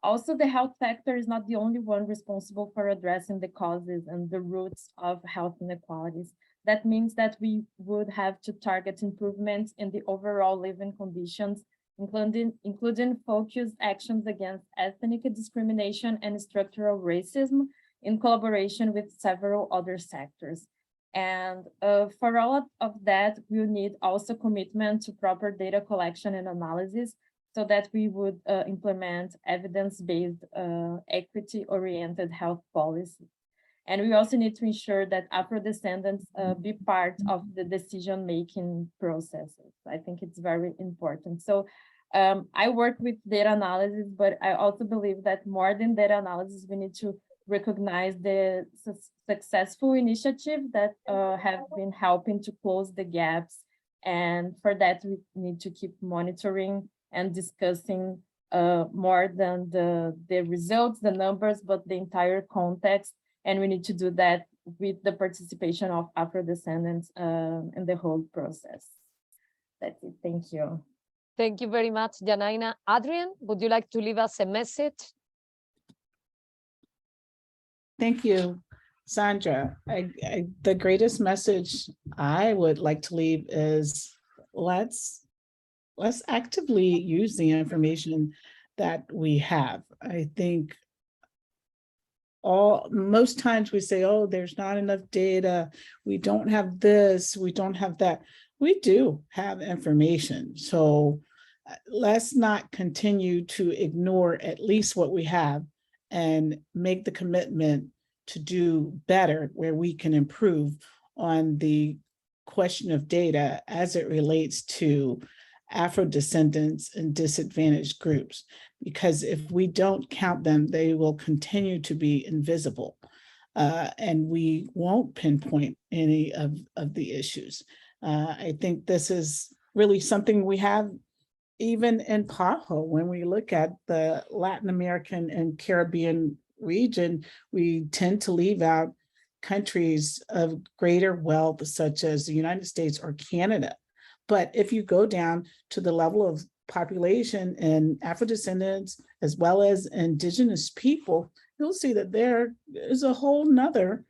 Speaker 7: Also, the health sector is not the only one responsible for addressing the causes and the roots of health inequalities. That means that we would have to target improvements in the overall living conditions, including focused actions against ethnic discrimination and structural racism in collaboration with several other sectors. And for all of that, we need also commitment to proper data collection and analysis so that we would implement evidence-based, equity-oriented health policies. And we also need to ensure that Afro-descendants be part of the decision-making processes. I think it's very important. So I work with data analysis, but I also believe that more than data analysis, we need to recognize the successful initiatives that have been helping to close the gaps. And for that, we need to keep monitoring and discussing more than the results, the numbers, but the entire context. And we need to do that with the participation of Afro-descendants in the whole process. That's it. Thank you.
Speaker 6: Thank you very much, Janaina. Adrian, would you like to leave us a message?
Speaker 9: Thank you, Sandra. The greatest message I would like to leave is let's actively use the information that we have. I think most times we say, oh, there's not enough data. We don't have this, we don't have that. We do have information. So let's not continue to ignore at least what we have and make the commitment to do better where we can improve on the question of data as it relates to Afro-descendants and disadvantaged groups. Because if we don't count them, they will continue to be invisible and we won't pinpoint any of the issues. I think this is really something we have even in PAHO. When we look at the Latin American and Caribbean region, we tend to leave out countries of greater wealth, such as the United States or Canada. But if you go down to the level of population and Afro-descendants, as well as indigenous people, you'll see that there is a whole nother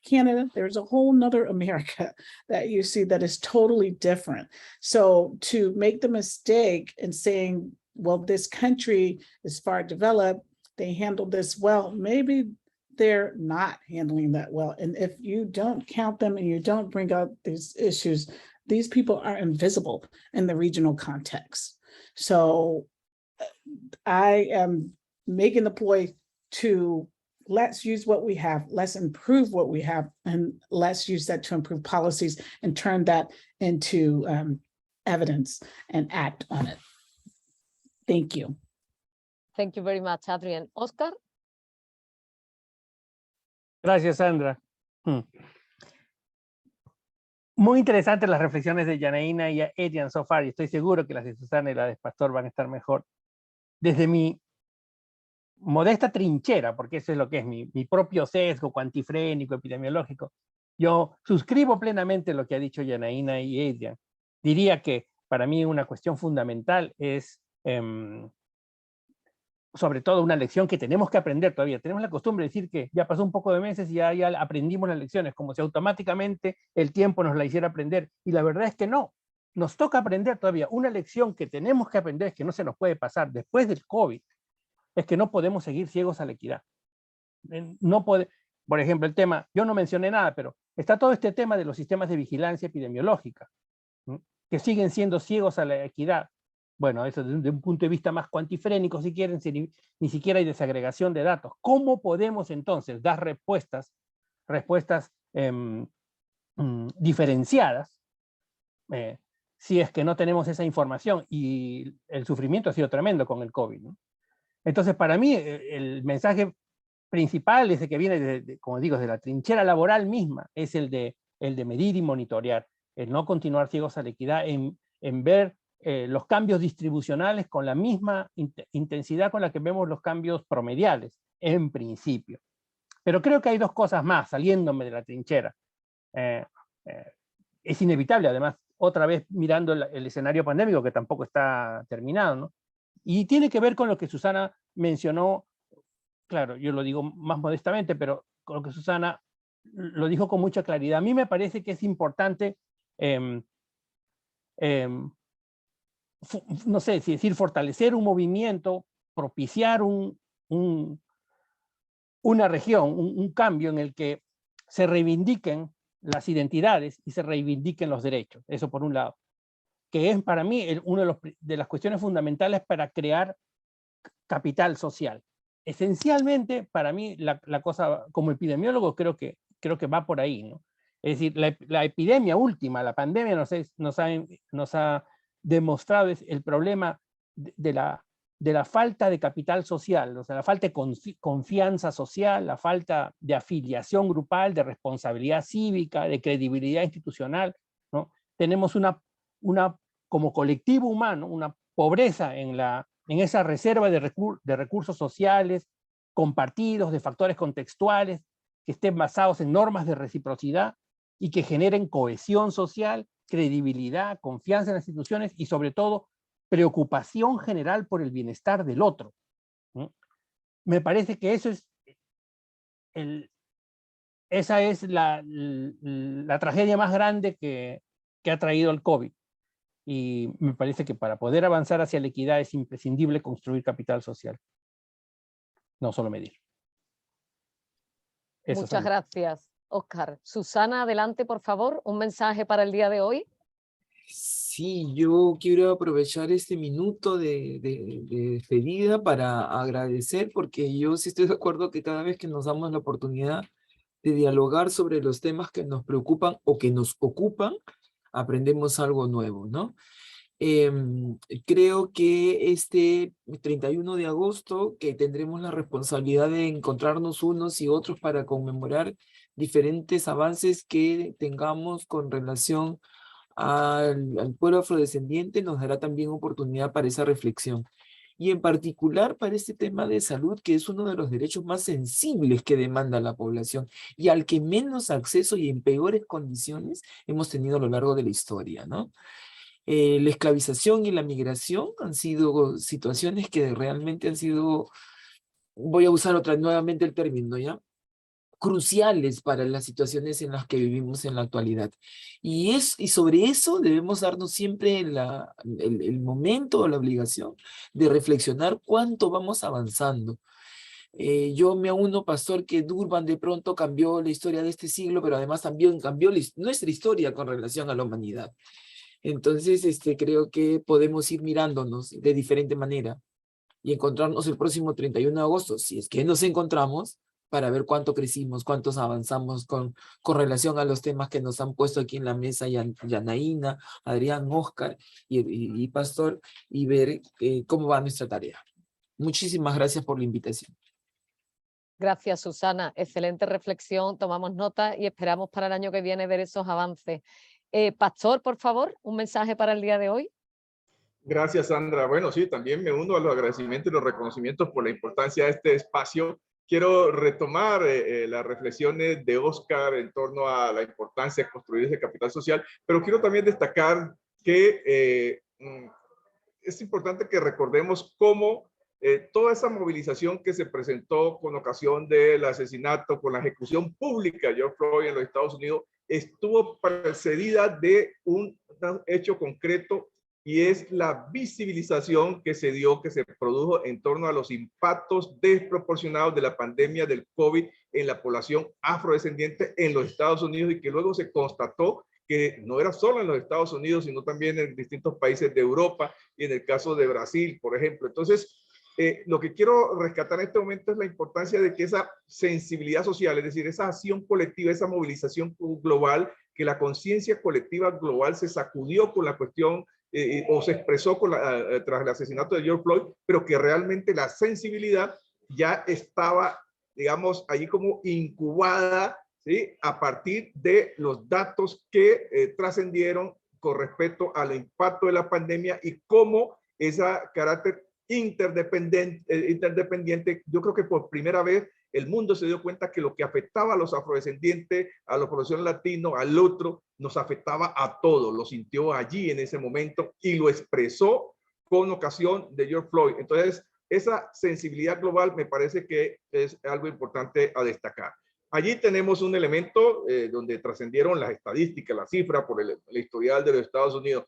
Speaker 9: Canada, there's a whole nother America that you see that is totally different. So to make the mistake in saying, well, this country is far developed, they handle this well, maybe they're not handling that well. And if you don't count them and you don't bring up these issues, these people are invisible in the regional context. So I am making the ploy to let's use what we have, let's improve what we have, and let's use that to improve policies and turn that into evidence and act on it. Thank you.
Speaker 6: Thank you very much, Adrian. Oscar?
Speaker 8: Gracias, Sandra. Muy interesantes las reflexiones de Janaina y Adrian so far, y estoy seguro que las de Susana y las de Pastor van a estar mejor. Desde mi modesta trinchera, porque eso es lo que es mi propio sesgo cuantifrénico, epidemiológico, yo suscribo plenamente lo que ha dicho Janaina y Adrian. Diría que para mí una cuestión fundamental es sobre todo una lección que tenemos que aprender todavía. Tenemos la costumbre de decir que ya pasó un poco de meses y ya aprendimos las lecciones, como si automáticamente el tiempo nos la hiciera aprender. Y la verdad es que no. Nos toca aprender todavía. Una lección que tenemos que aprender, es que no se nos puede pasar después del COVID, es que no podemos seguir ciegos a la equidad. No puede, por ejemplo, el tema, yo no mencioné nada, pero está todo este tema de los sistemas de vigilancia epidemiológica, que siguen siendo ciegos a la equidad. Bueno, eso desde un punto de vista más cuantifrénico, si quieren, ni siquiera hay desagregación de datos. ¿Cómo podemos entonces dar respuestas diferenciadas si es que no tenemos esa información? Y el sufrimiento ha sido tremendo con el COVID, ¿no? Entonces, para mí, el mensaje principal es el que viene, como digo, de la trinchera laboral misma, es el de medir y monitorear, el no continuar ciegos a la equidad, en ver los cambios distribucionales con la misma intensidad con la que vemos los cambios promediales, en principio. Pero creo que hay dos cosas más, saliéndome de la trinchera. Es inevitable, además, otra vez mirando el escenario pandémico, que tampoco está terminado, ¿no? Y tiene que ver con lo que Susana mencionó, claro, yo lo digo más modestamente, pero con lo que Susana lo dijo con mucha claridad. A mí me parece que es importante, no sé si decir, fortalecer un movimiento, propiciar una región, un cambio en el que se reivindiquen las identidades y se reivindiquen los derechos. Eso por un lado, que es para mí una de las cuestiones fundamentales para crear capital social. Esencialmente, para mí, la cosa, como epidemiólogo, creo que va por ahí, ¿no? Es decir, la epidemia última, la pandemia nos ha demostrado el problema de la falta de capital social, o sea, la falta de confianza social, la falta de afiliación grupal, de responsabilidad cívica, de credibilidad institucional, ¿no? Tenemos como colectivo humano, una pobreza en esa reserva de recursos sociales compartidos, de factores contextuales, que estén basados en normas de reciprocidad y que generen cohesión social, credibilidad, confianza en las instituciones y sobre todo preocupación general por el bienestar del otro. Me parece que esa es la tragedia más grande que ha traído el COVID. Y me parece que para poder avanzar hacia la equidad es imprescindible construir capital social, no solo medir. Eso,
Speaker 6: Muchas gracias, Óscar. Susana, adelante, por favor, un mensaje para el día de hoy.
Speaker 10: Sí, yo quiero aprovechar este minuto de despedida para agradecer, porque yo sí estoy de acuerdo que cada vez que nos damos la oportunidad de dialogar sobre los temas que nos preocupan o que nos ocupan, aprendemos algo nuevo, ¿no? Creo que este 31 de agosto, que tendremos la responsabilidad de encontrarnos unos y otros para conmemorar diferentes avances que tengamos con relación al pueblo afrodescendiente, nos dará también oportunidad para esa reflexión. Y en particular para este tema de salud, que es uno de los derechos más sensibles que demanda la población y al que menos acceso y en peores condiciones hemos tenido a lo largo de la historia, ¿no? La esclavización y la migración han sido situaciones que realmente han sido, voy a usar nuevamente el término, ¿ya? Cruciales para las situaciones en las que vivimos en la actualidad. Y sobre eso debemos darnos siempre el momento o la obligación de reflexionar cuánto vamos avanzando. Yo me uno, pastor, que Durban de pronto cambió la historia de este siglo, pero además también cambió nuestra historia con relación a la humanidad. Entonces, creo que podemos ir mirándonos de diferente manera y encontrarnos el próximo 31 de agosto, si es que nos encontramos, para ver cuánto crecimos, cuántos avanzamos con relación a los temas que nos han puesto aquí en la mesa Yanaína, Adrián, Óscar y Pastor, y ver cómo va nuestra tarea. Muchísimas gracias por la invitación.
Speaker 6: Gracias, Susana. Excelente reflexión, tomamos nota y esperamos para el año que viene ver esos avances. Pastor, por favor, un mensaje para el día de hoy.
Speaker 11: Gracias, Sandra. Bueno, sí, también me uno a los agradecimientos y los reconocimientos por la importancia de este espacio. Quiero retomar las reflexiones de Óscar en torno a la importancia de construir ese capital social, pero quiero también destacar que es importante que recordemos cómo toda esa movilización que se presentó con ocasión del asesinato, con la ejecución pública de George Floyd en los Estados Unidos, estuvo precedida de un hecho concreto, y es la visibilización que se produjo en torno a los impactos desproporcionados de la pandemia del COVID en la población afrodescendiente en los Estados Unidos, y que luego se constató que no era solo en los Estados Unidos, sino también en distintos países de Europa y en el caso de Brasil, por ejemplo. Entonces, lo que quiero rescatar en este momento es la importancia de que esa sensibilidad social, es decir, esa acción colectiva, esa movilización global, que la conciencia colectiva global se sacudió con la cuestión o se expresó tras el asesinato de George Floyd, pero que realmente la sensibilidad ya estaba, digamos, allí como incubada, ¿sí?, a partir de los datos que trascendieron con respecto al impacto de la pandemia y cómo ese carácter interdependiente, yo creo que por primera vez el mundo se dio cuenta que lo que afectaba a los afrodescendientes, a la población latino, al otro, nos afectaba a todos. Lo sintió allí en ese momento y lo expresó con ocasión de George Floyd. Entonces, esa sensibilidad global me parece que es algo importante a destacar. Allí tenemos un elemento donde trascendieron las estadísticas, las cifras por el historial de los Estados Unidos.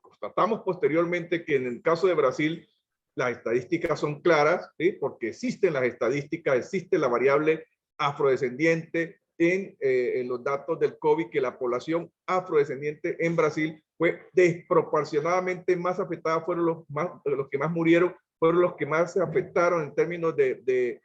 Speaker 11: Constatamos posteriormente que en el caso de Brasil, las estadísticas son claras, ¿sí? Porque existen las estadísticas, existe la variable afrodescendiente en los datos del COVID, que la población afrodescendiente en Brasil fue desproporcionadamente más afectada, fueron los que más murieron, fueron los que más se afectaron en términos de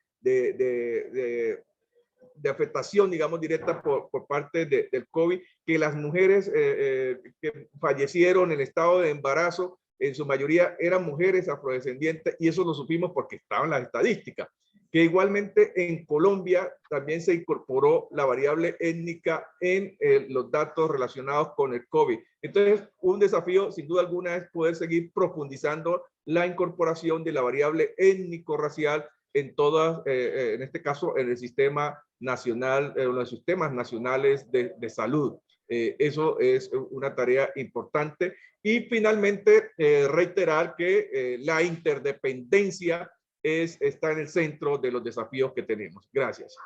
Speaker 11: afectación, digamos, directa por parte del COVID, que las mujeres que fallecieron en estado de embarazo, en su mayoría eran mujeres afrodescendientes, y eso lo supimos porque estaban las estadísticas. Que igualmente en Colombia también se incorporó la variable étnica en los datos relacionados con el COVID. Entonces, un desafío sin duda alguna es poder seguir profundizando la incorporación de la variable étnico-racial en todas, en este caso, en el sistema nacional, los sistemas nacionales de salud. Eso es una tarea importante. Y finalmente, reiterar que la interdependencia está en el centro de los desafíos que tenemos. Gracias.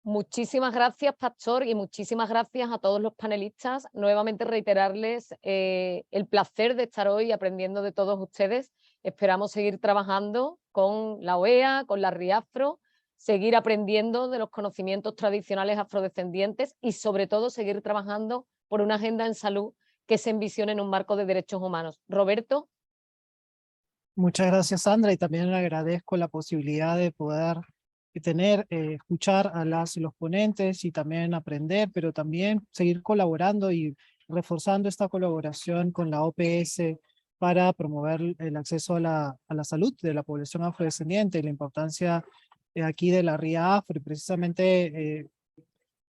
Speaker 6: Muchísimas gracias, Pastor, y muchísimas gracias a todos los panelistas. Nuevamente reiterarles el placer de estar hoy aprendiendo de todos ustedes. Esperamos seguir trabajando con la OEA, con la RIAFRO, seguir aprendiendo de los conocimientos tradicionales afrodescendientes y sobre todo seguir trabajando por una agenda en salud que se envisione en un marco de derechos humanos. Roberto.
Speaker 5: Muchas gracias, Sandra, y también le agradezco la posibilidad de poder escuchar a las y los ponentes y también aprender, pero también seguir colaborando y reforzando esta colaboración con la OPS para promover el acceso a la salud de la población afrodescendiente y la importancia aquí de la RIAFRO. Y precisamente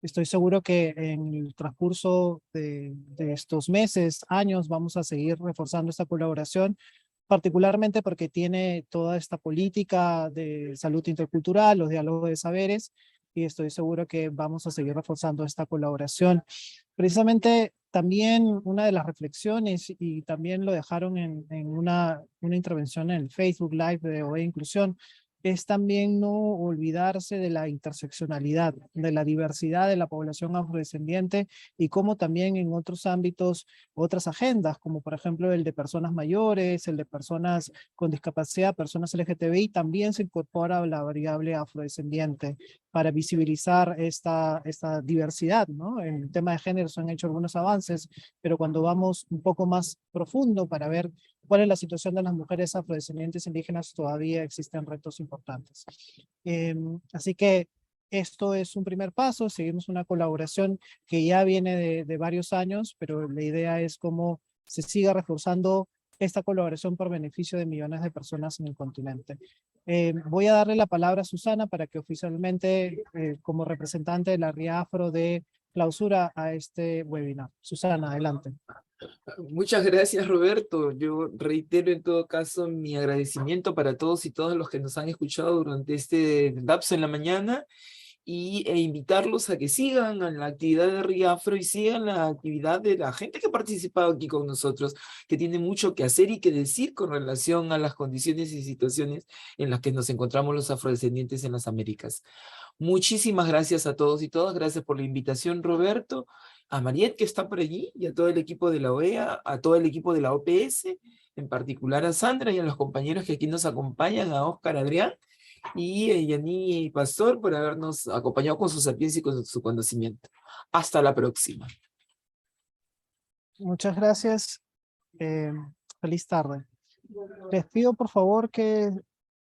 Speaker 5: estoy seguro que en el transcurso de estos meses, años, vamos a seguir reforzando esta colaboración, particularmente porque tiene toda esta política de salud intercultural, los diálogos de saberes, y estoy seguro que vamos a seguir reforzando esta colaboración. Precisamente también una de las reflexiones, y también lo dejaron en una intervención en el Facebook Live de OEA Inclusión, es también no olvidarse de la interseccionalidad, de la diversidad de la población afrodescendiente y cómo también en otros ámbitos, otras agendas, como por ejemplo el de personas mayores, el de personas con discapacidad, personas LGTBI, también se incorpora la variable afrodescendiente para visibilizar esta diversidad, ¿no? En el tema de género se han hecho algunos avances, pero cuando vamos un poco más profundo para ver cuál es la situación de las mujeres afrodescendientes indígenas, todavía existen retos importantes. Así que esto es un primer paso, seguimos una colaboración que ya viene de varios años, pero la idea es cómo se siga reforzando esta colaboración por beneficio de millones de personas en el continente. Voy a darle la palabra a Susana para que oficialmente, como representante de la RIAFRO, dé clausura a este webinar. Susana, adelante.
Speaker 10: Muchas gracias, Roberto. Yo reitero en todo caso mi agradecimiento para todos y todas los que nos han escuchado durante este lapso en la mañana e invitarlos a que sigan a la actividad de RIAFRO y sigan la actividad de la gente que ha participado aquí con nosotros, que tiene mucho que hacer y que decir con relación a las condiciones y situaciones en las que nos encontramos los afrodescendientes en las Américas. Muchísimas gracias a todos y todas. Gracias por la invitación, Roberto, a Mariette, que está por allí, y a todo el equipo de la OEA, a todo el equipo de la OPS, en particular a Sandra y a los compañeros que aquí nos acompañan, a Oscar, Adrián, y Yaní y Pastor, por habernos acompañado con su sapiencia y con su conocimiento. Hasta la próxima.
Speaker 5: Muchas gracias. Feliz tarde. Les pido por favor que